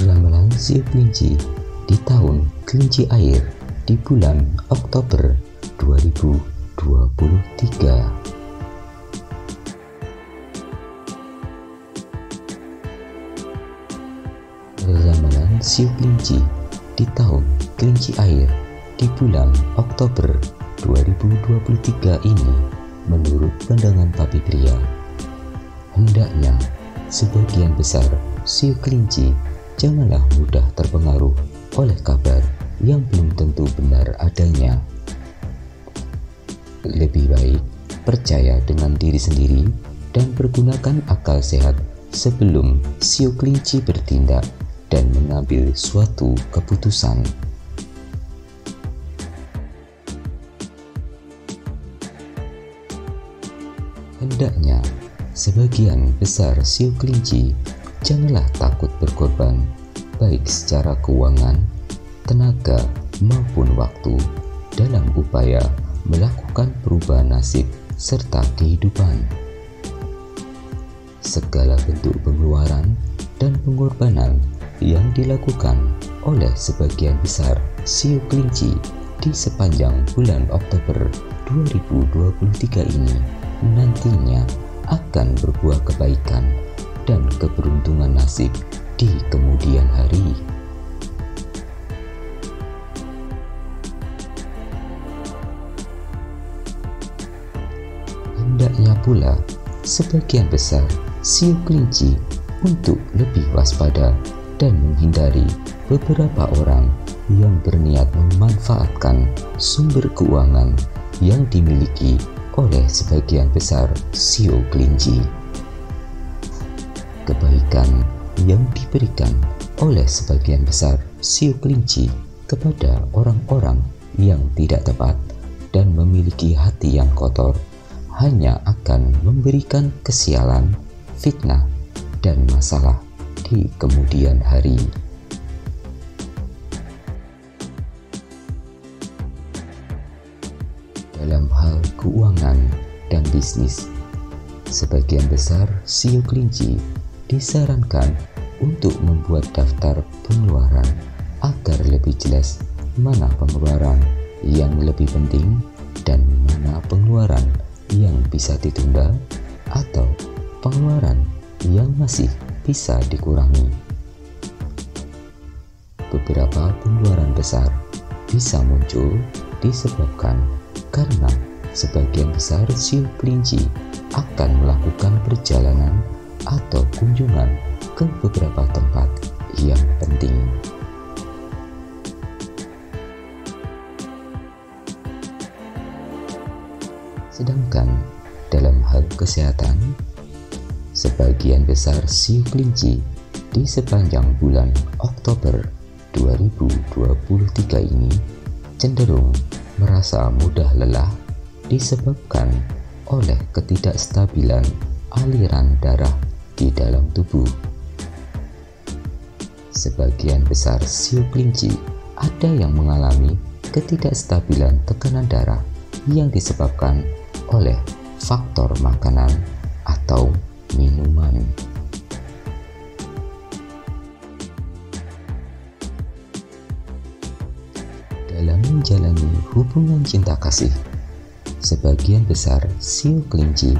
Ramalan siu kelinci di tahun kelinci air di bulan Oktober 2023. Ramalan siu kelinci di tahun kelinci air di bulan Oktober 2023 ini menurut pandangan Papi Pria, hendaknya sebagian besar siu kelinci janganlah mudah terpengaruh oleh kabar yang belum tentu benar adanya. Lebih baik percaya dengan diri sendiri dan pergunakan akal sehat sebelum siu kelinci bertindak dan mengambil suatu keputusan. Hendaknya sebagian besar siu kelinci janganlah takut berkorban, baik secara keuangan, tenaga maupun waktu, dalam upaya melakukan perubahan nasib serta kehidupan. Segala bentuk pengeluaran dan pengorbanan yang dilakukan oleh sebagian besar siu kelinci di sepanjang bulan Oktober 2023 ini nantinya akan berbuah kebaikan dan keberuntungan nasib di kemudian hari. Hendaknya pula sebagian besar siu kelinci untuk lebih waspada dan menghindari beberapa orang yang berniat memanfaatkan sumber keuangan yang dimiliki oleh sebagian besar sio kelinci. Kebaikan yang diberikan oleh sebagian besar sio kelinci kepada orang-orang yang tidak tepat dan memiliki hati yang kotor hanya akan memberikan kesialan, fitnah, dan masalah di kemudian hari. Dalam hal keuangan dan bisnis, sebagian besar sio kelinci disarankan untuk membuat daftar pengeluaran agar lebih jelas mana pengeluaran yang lebih penting dan mana pengeluaran yang bisa ditunda atau pengeluaran yang masih bisa dikurangi. Beberapa pengeluaran besar bisa muncul disebabkan karena sebagian besar sio kelinci akan melakukan perjalanan atau kunjungan ke beberapa tempat yang penting. Sedangkan dalam hal kesehatan, sebagian besar sio kelinci di sepanjang bulan Oktober 2023 ini cenderung merasa mudah lelah disebabkan oleh ketidakstabilan aliran darah di dalam tubuh. Sebagian besar sio kelinci ada yang mengalami ketidakstabilan tekanan darah yang disebabkan oleh faktor makanan atau minuman. Dalam menjalani hubungan cinta kasih, sebagian besar sio kelinci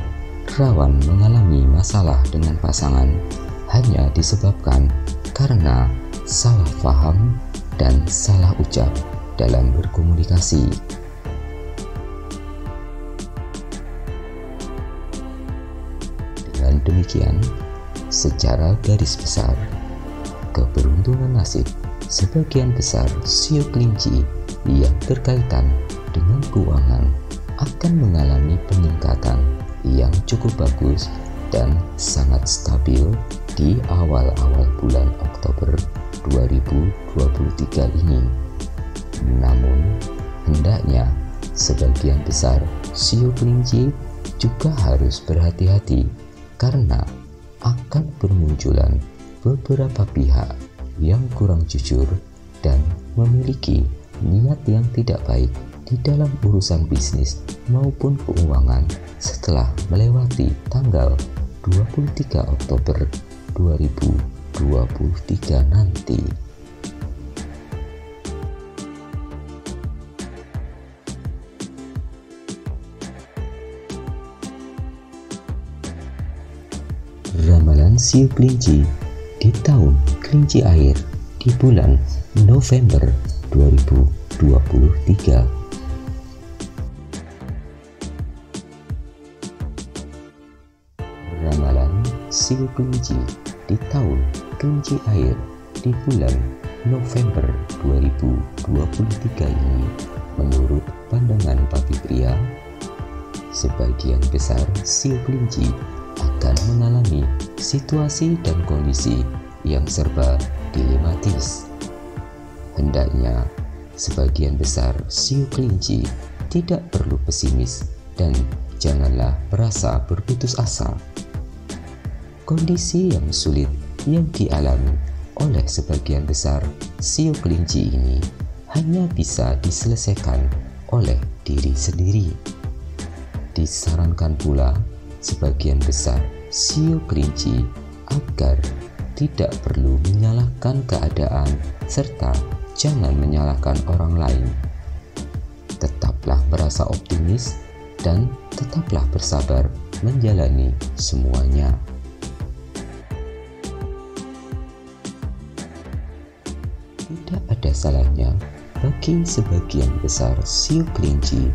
rawan mengalami masalah dengan pasangan hanya disebabkan karena salah paham dan salah ucap dalam berkomunikasi. Dengan demikian, secara garis besar, keberuntungan nasib sebagian besar sio kelinci yang berkaitan dengan keuangan akan mengalami peningkatan yang cukup bagus dan sangat stabil di awal-awal bulan Oktober 2023 ini. Namun, hendaknya sebagian besar sio kelinci juga harus berhati-hati karena akan bermunculan beberapa pihak yang kurang jujur dan memiliki niat yang tidak baik di dalam urusan bisnis maupun keuangan setelah melewati tanggal 23 Oktober 2023 nanti. Ramalan sio kelinci di tahun kelinci air di bulan November 2023. Ramalan sio kelinci di tahun kelinci air di bulan November 2023 ini menurut pandangan Papi Pria, sebagian besar sio kelinci akan mengalami situasi dan kondisi yang serba dilematis. Hendaknya sebagian besar sio kelinci tidak perlu pesimis dan janganlah merasa berputus asa. Kondisi yang sulit yang dialami oleh sebagian besar sio kelinci ini hanya bisa diselesaikan oleh diri sendiri. Disarankan pula sebagian besar sio kelinci agar tidak perlu menyalahkan keadaan serta jangan menyalahkan orang lain. Tetaplah merasa optimis dan tetaplah bersabar menjalani semuanya. Tidak ada salahnya bagi sebagian besar sio kelinci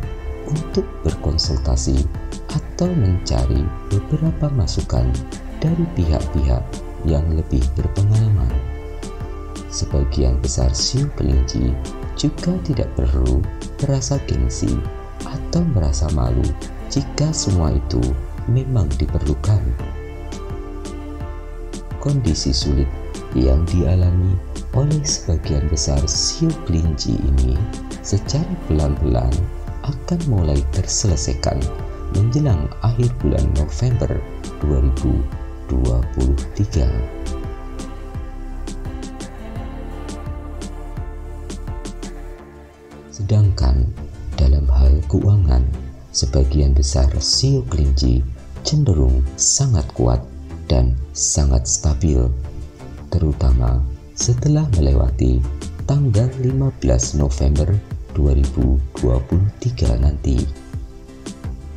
untuk berkonsultasi atau mencari beberapa masukan dari pihak-pihak yang lebih berpengalaman. sebagian besar siu kelinci juga tidak perlu merasa gengsi atau merasa malu jika semua itu memang diperlukan. Kondisi sulit yang dialami oleh sebagian besar siu kelinci ini secara pelan-pelan akan mulai terselesaikan menjelang akhir bulan November 2023. Sedangkan dalam hal keuangan, sebagian besar siu kelinci cenderung sangat kuat dan sangat stabil, terutama setelah melewati tanggal 15 November 2023 nanti.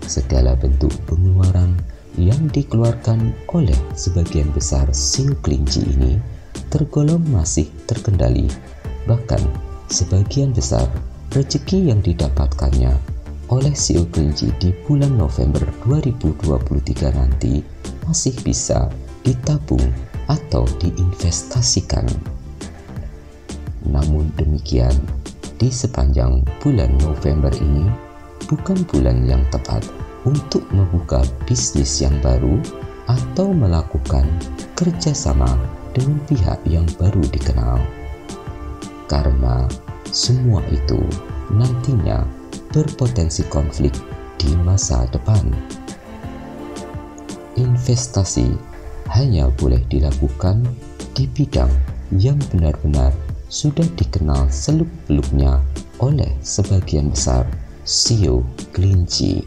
Segala bentuk pengeluaran yang dikeluarkan oleh sebagian besar siu kelinci ini tergolong masih terkendali, bahkan sebagian besar rezeki yang didapatkannya oleh siu kelinci di bulan November 2023 nanti masih bisa ditabung atau diinvestasikan. Namun demikian, di sepanjang bulan November ini bukan bulan yang tepat untuk membuka bisnis yang baru atau melakukan kerjasama dengan pihak yang baru dikenal, karena semua itu nantinya berpotensi konflik di masa depan. Investasi hanya boleh dilakukan di bidang yang benar-benar sudah dikenal seluk-beluknya oleh sebagian besar siu kelinci.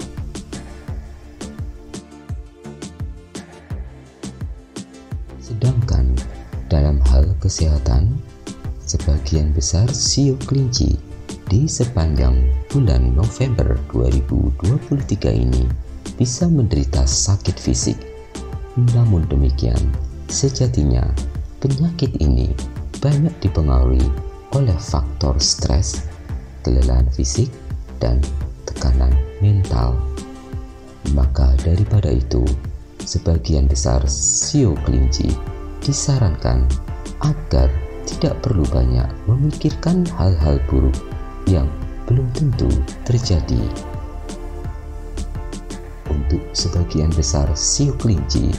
Sedangkan dalam hal kesehatan, sebagian besar siu kelinci di sepanjang bulan November 2023 ini bisa menderita sakit fisik. Namun demikian, sejatinya penyakit ini banyak dipengaruhi oleh faktor stres, kelelahan fisik, dan tekanan mental. Maka daripada itu, sebagian besar siu kelinci disarankan agar tidak perlu banyak memikirkan hal-hal buruk yang belum tentu terjadi. Untuk sebagian besar siu kelinci,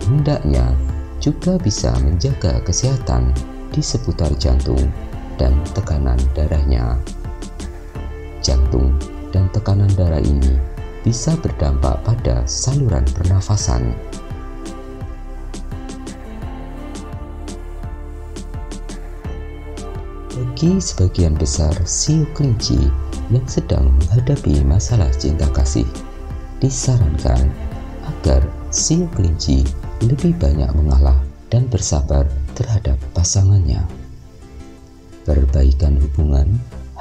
hendaknya juga bisa menjaga kesehatan di seputar jantung dan tekanan darahnya. Jantung dan tekanan darah ini bisa berdampak pada saluran pernafasan. Bagi sebagian besar siu kelinci yang sedang menghadapi masalah cinta kasih, disarankan agar siu kelinci lebih banyak mengalah dan bersabar terhadap pasangannya. Perbaikan hubungan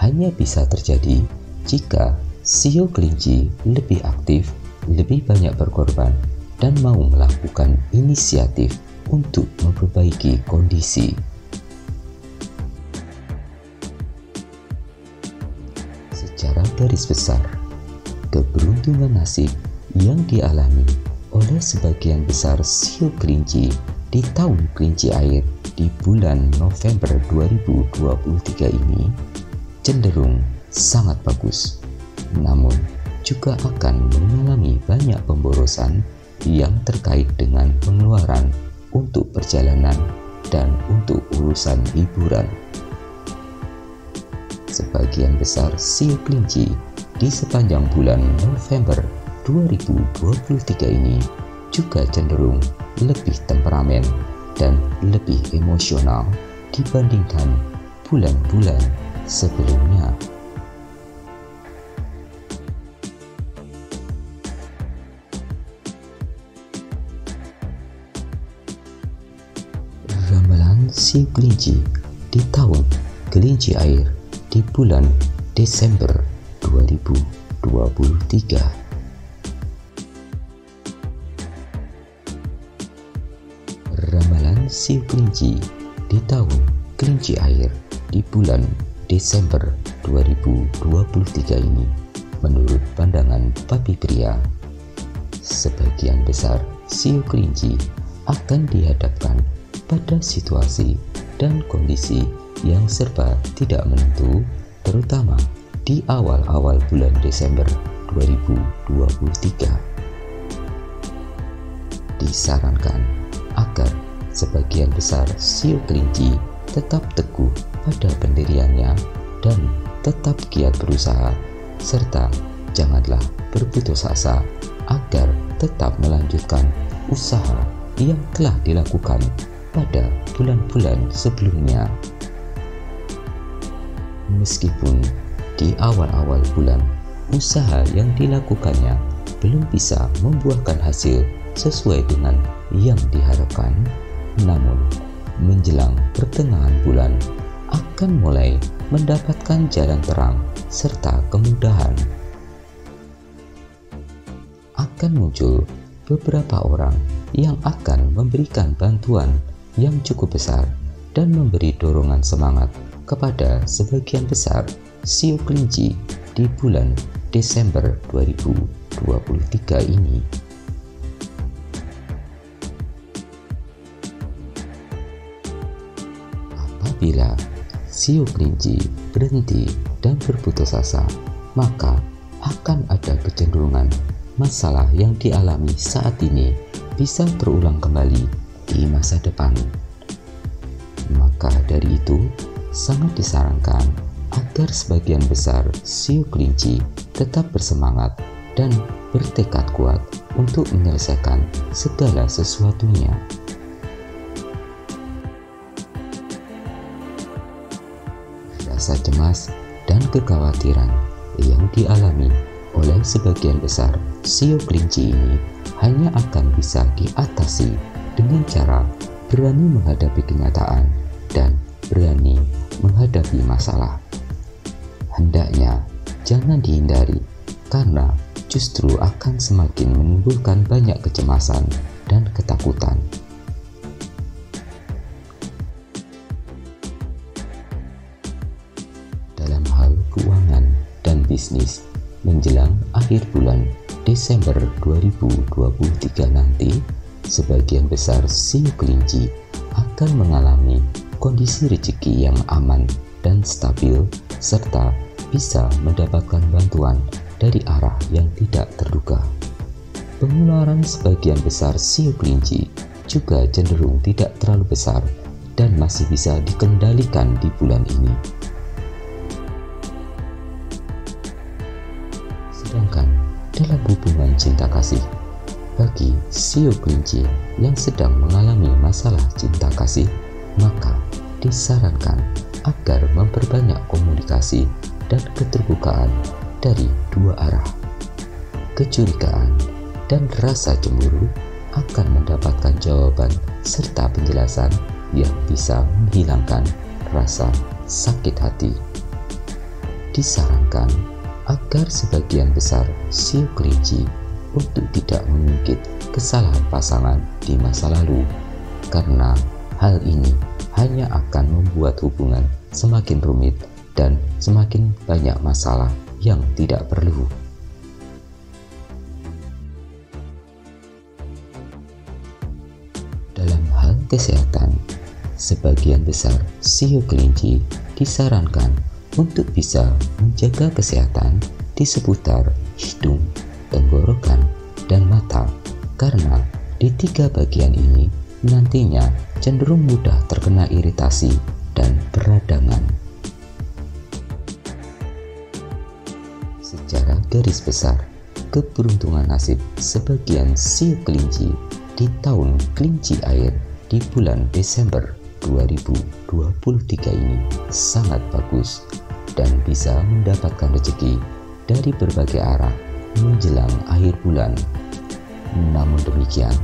hanya bisa terjadi jika siu kelinci lebih aktif, lebih banyak berkorban, dan mau melakukan inisiatif untuk memperbaiki kondisi. Secara garis besar, keberuntungan nasib yang dialami oleh sebagian besar siu kelinci di tahun kelinci air di bulan November 2023 ini cenderung sangat bagus, namun juga akan mengalami banyak pemborosan yang terkait dengan pengeluaran untuk perjalanan dan untuk urusan hiburan. Sebagian besar siu kelinci di sepanjang bulan November 2023 ini juga cenderung lebih temperamen dan lebih emosional dibandingkan bulan-bulan sebelumnya. Ramalan siu kelinci di tahun kelinci air di bulan Desember 2023. Ramalan siu kelinci di tahun kelinci air di bulan Desember 2023 ini menurut pandangan Papi Pria, sebagian besar siu kelinci akan dihadapkan pada situasi dan kondisi yang serba tidak menentu, terutama di awal-awal bulan Desember 2023. Disarankan agar sebagian besar sio kelinci tetap teguh pada pendiriannya dan tetap giat berusaha, serta janganlah berputus asa agar tetap melanjutkan usaha yang telah dilakukan pada bulan-bulan sebelumnya. Meskipun di awal-awal bulan usaha yang dilakukannya belum bisa membuahkan hasil sesuai dengan yang diharapkan, namun menjelang pertengahan bulan akan mulai mendapatkan jalan terang serta kemudahan. Akan muncul beberapa orang yang akan memberikan bantuan yang cukup besar dan memberi dorongan semangat kepada sebagian besar sio kelinci di bulan Desember 2023 ini. Apabila sio kelinci berhenti dan berputus asa, maka akan ada kecenderungan masalah yang dialami saat ini bisa terulang kembali di masa depan. Maka dari itu, sangat disarankan agar sebagian besar sio kelinci tetap bersemangat dan bertekad kuat untuk menyelesaikan segala sesuatunya. Rasa cemas dan kekhawatiran yang dialami oleh sebagian besar sio kelinci ini hanya akan bisa diatasi dengan cara berani menghadapi kenyataan dan berani menghadapi masalah. Hendaknya jangan dihindari, karena justru akan semakin menimbulkan banyak kecemasan dan ketakutan. Dalam hal keuangan dan bisnis, menjelang akhir bulan Desember 2023 nanti, sebagian besar sio kelinci akan mengalami kondisi rezeki yang aman dan stabil, serta bisa mendapatkan bantuan dari arah yang tidak terduga. Pengeluaran sebagian besar sio kelinci juga cenderung tidak terlalu besar dan masih bisa dikendalikan di bulan ini. Sedangkan dalam hubungan cinta kasih, bagi sio kelinci yang sedang mengalami masalah cinta kasih, maka disarankan agar memperbanyak komunikasi dan keterbukaan dari dua arah. Kecurigaan dan rasa cemburu akan mendapatkan jawaban serta penjelasan yang bisa menghilangkan rasa sakit hati. Disarankan agar sebagian besar sio kelinci untuk tidak mengungkit kesalahan pasangan di masa lalu, karena hal ini hanya akan membuat hubungan semakin rumit dan semakin banyak masalah yang tidak perlu. Dalam hal kesehatan, sebagian besar sio kelinci disarankan untuk bisa menjaga kesehatan di seputar hidung, tenggorokan, dan mata, karena di tiga bagian ini nantinya cenderung mudah terkena iritasi dan peradangan. Secara garis besar, keberuntungan nasib sebagian sio kelinci di tahun kelinci air di bulan Desember 2023 ini sangat bagus dan bisa mendapatkan rezeki dari berbagai arah menjelang akhir bulan. Namun demikian,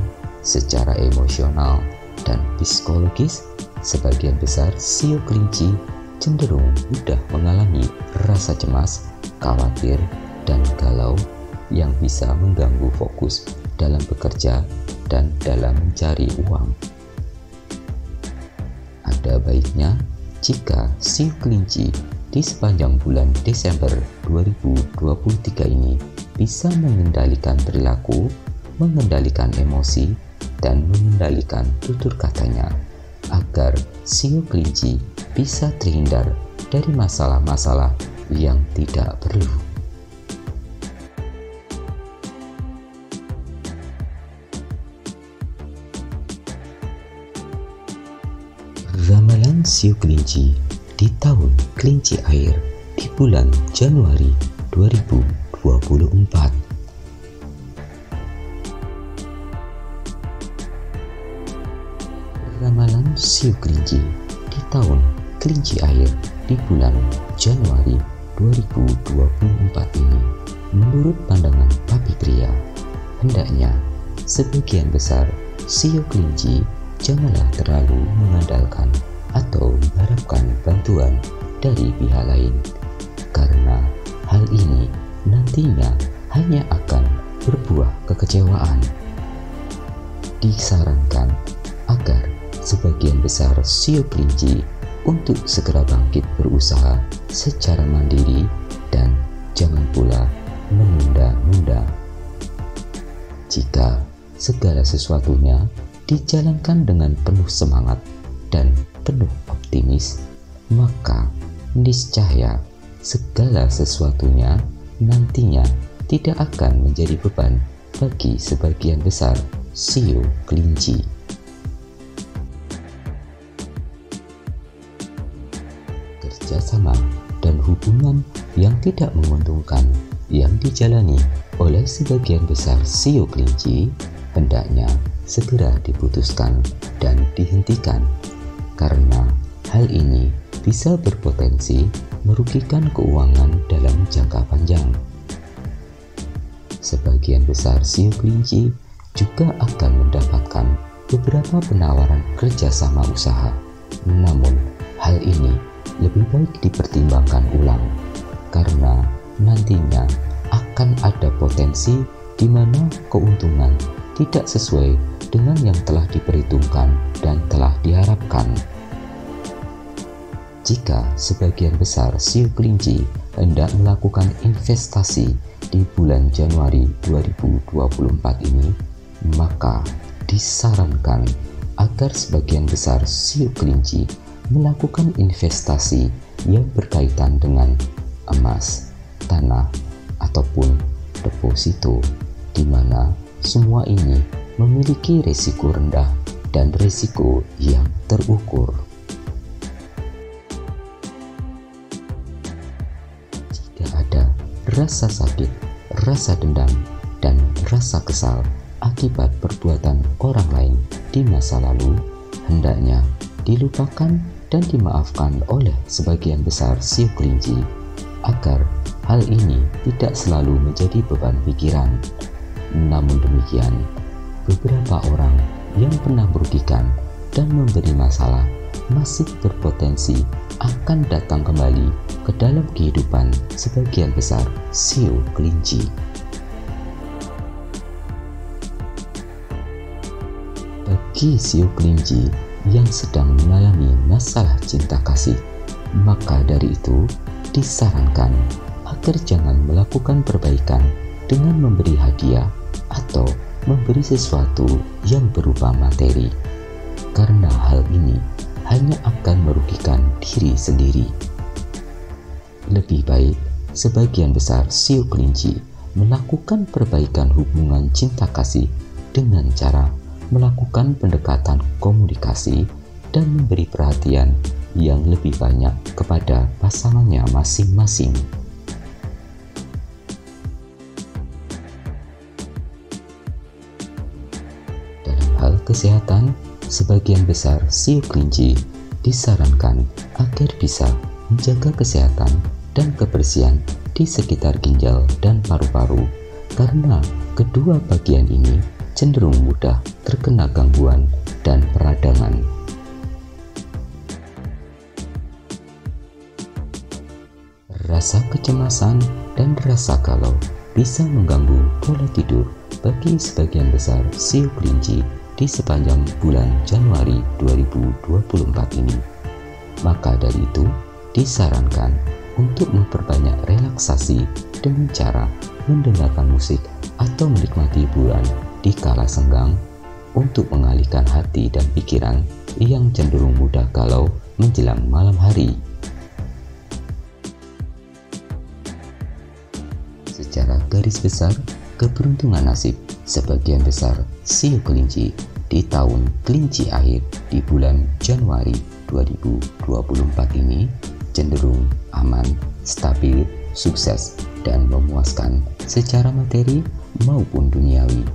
secara emosional dan psikologis, sebagian besar sio kelinci cenderung mudah mengalami rasa cemas, khawatir, dan galau yang bisa mengganggu fokus dalam bekerja dan dalam mencari uang. Ada baiknya jika sio kelinci di sepanjang bulan Desember 2023 ini bisa mengendalikan perilaku, mengendalikan emosi, dan mengendalikan tutur katanya, agar sio kelinci bisa terhindar dari masalah-masalah yang tidak perlu. Ramalan sio kelinci di tahun kelinci air di bulan Januari 2024. Ramalan sio kelinci di tahun kelinci air di bulan Januari 2024 ini, menurut pandangan Papi Pria, hendaknya sebagian besar sio kelinci janganlah terlalu mengandalkan atau mengharapkan bantuan dari pihak lain, karena hal ini nantinya hanya akan berbuah kekecewaan. Disarankan agar sebagian besar sio kelinci untuk segera bangkit berusaha secara mandiri dan jangan pula menunda-nunda. Jika segala sesuatunya dijalankan dengan penuh semangat dan penuh optimis, maka niscaya segala sesuatunya nantinya tidak akan menjadi beban bagi sebagian besar sio kelinci. Kerjasama dan hubungan yang tidak menguntungkan yang dijalani oleh sebagian besar sio kelinci hendaknya segera diputuskan dan dihentikan, karena hal ini bisa berpotensi merugikan keuangan dalam jangka panjang. Sebagian besar sio kelinci juga akan mendapatkan beberapa penawaran kerjasama usaha, namun hal ini lebih baik dipertimbangkan ulang, karena nantinya akan ada potensi di mana keuntungan tidak sesuai dengan yang telah diperhitungkan dan telah diharapkan. Jika sebagian besar sio kelinci hendak melakukan investasi di bulan Januari 2024 ini, maka disarankan agar sebagian besar sio kelinci melakukan investasi yang berkaitan dengan emas, tanah, ataupun deposito, di mana semua ini memiliki risiko rendah dan risiko yang terukur. Jika ada rasa sakit, rasa dendam, dan rasa kesal akibat perbuatan orang lain di masa lalu, hendaknya dilupakan dan dimaafkan oleh sebagian besar sio kelinci, agar hal ini tidak selalu menjadi beban pikiran. Namun demikian, beberapa orang yang pernah merugikan dan memberi masalah masih berpotensi akan datang kembali ke dalam kehidupan sebagian besar sio kelinci. Bagi sio kelinci yang sedang mengalami masalah cinta kasih, maka dari itu disarankan agar jangan melakukan perbaikan dengan memberi hadiah atau memberi sesuatu yang berupa materi, karena hal ini hanya akan merugikan diri sendiri. Lebih baik sebagian besar sio kelinci melakukan perbaikan hubungan cinta kasih dengan cara melakukan pendekatan komunikasi dan memberi perhatian yang lebih banyak kepada pasangannya masing-masing. Dalam hal kesehatan, sebagian besar sio kelinci disarankan agar bisa menjaga kesehatan dan kebersihan di sekitar ginjal dan paru-paru, karena kedua bagian ini cenderung mudah terkena gangguan dan peradangan. Rasa kecemasan dan rasa galau bisa mengganggu pola tidur bagi sebagian besar sio kelinci di sepanjang bulan Januari 2024 ini. Maka dari itu, disarankan untuk memperbanyak relaksasi dengan cara mendengarkan musik atau menikmati hiburan di kala senggang untuk mengalihkan hati dan pikiran yang cenderung mudah galau menjelang malam hari. Secara garis besar, keberuntungan nasib sebagian besar shio kelinci di tahun kelinci akhir di bulan Januari 2024 ini cenderung aman, stabil, sukses, dan memuaskan secara materi maupun duniawi.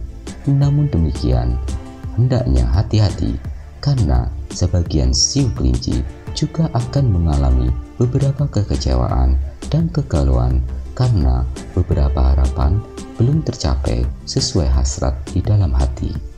Namun demikian, hendaknya hati-hati karena sebagian shio kelinci juga akan mengalami beberapa kekecewaan dan kegalauan karena beberapa harapan belum tercapai sesuai hasrat di dalam hati.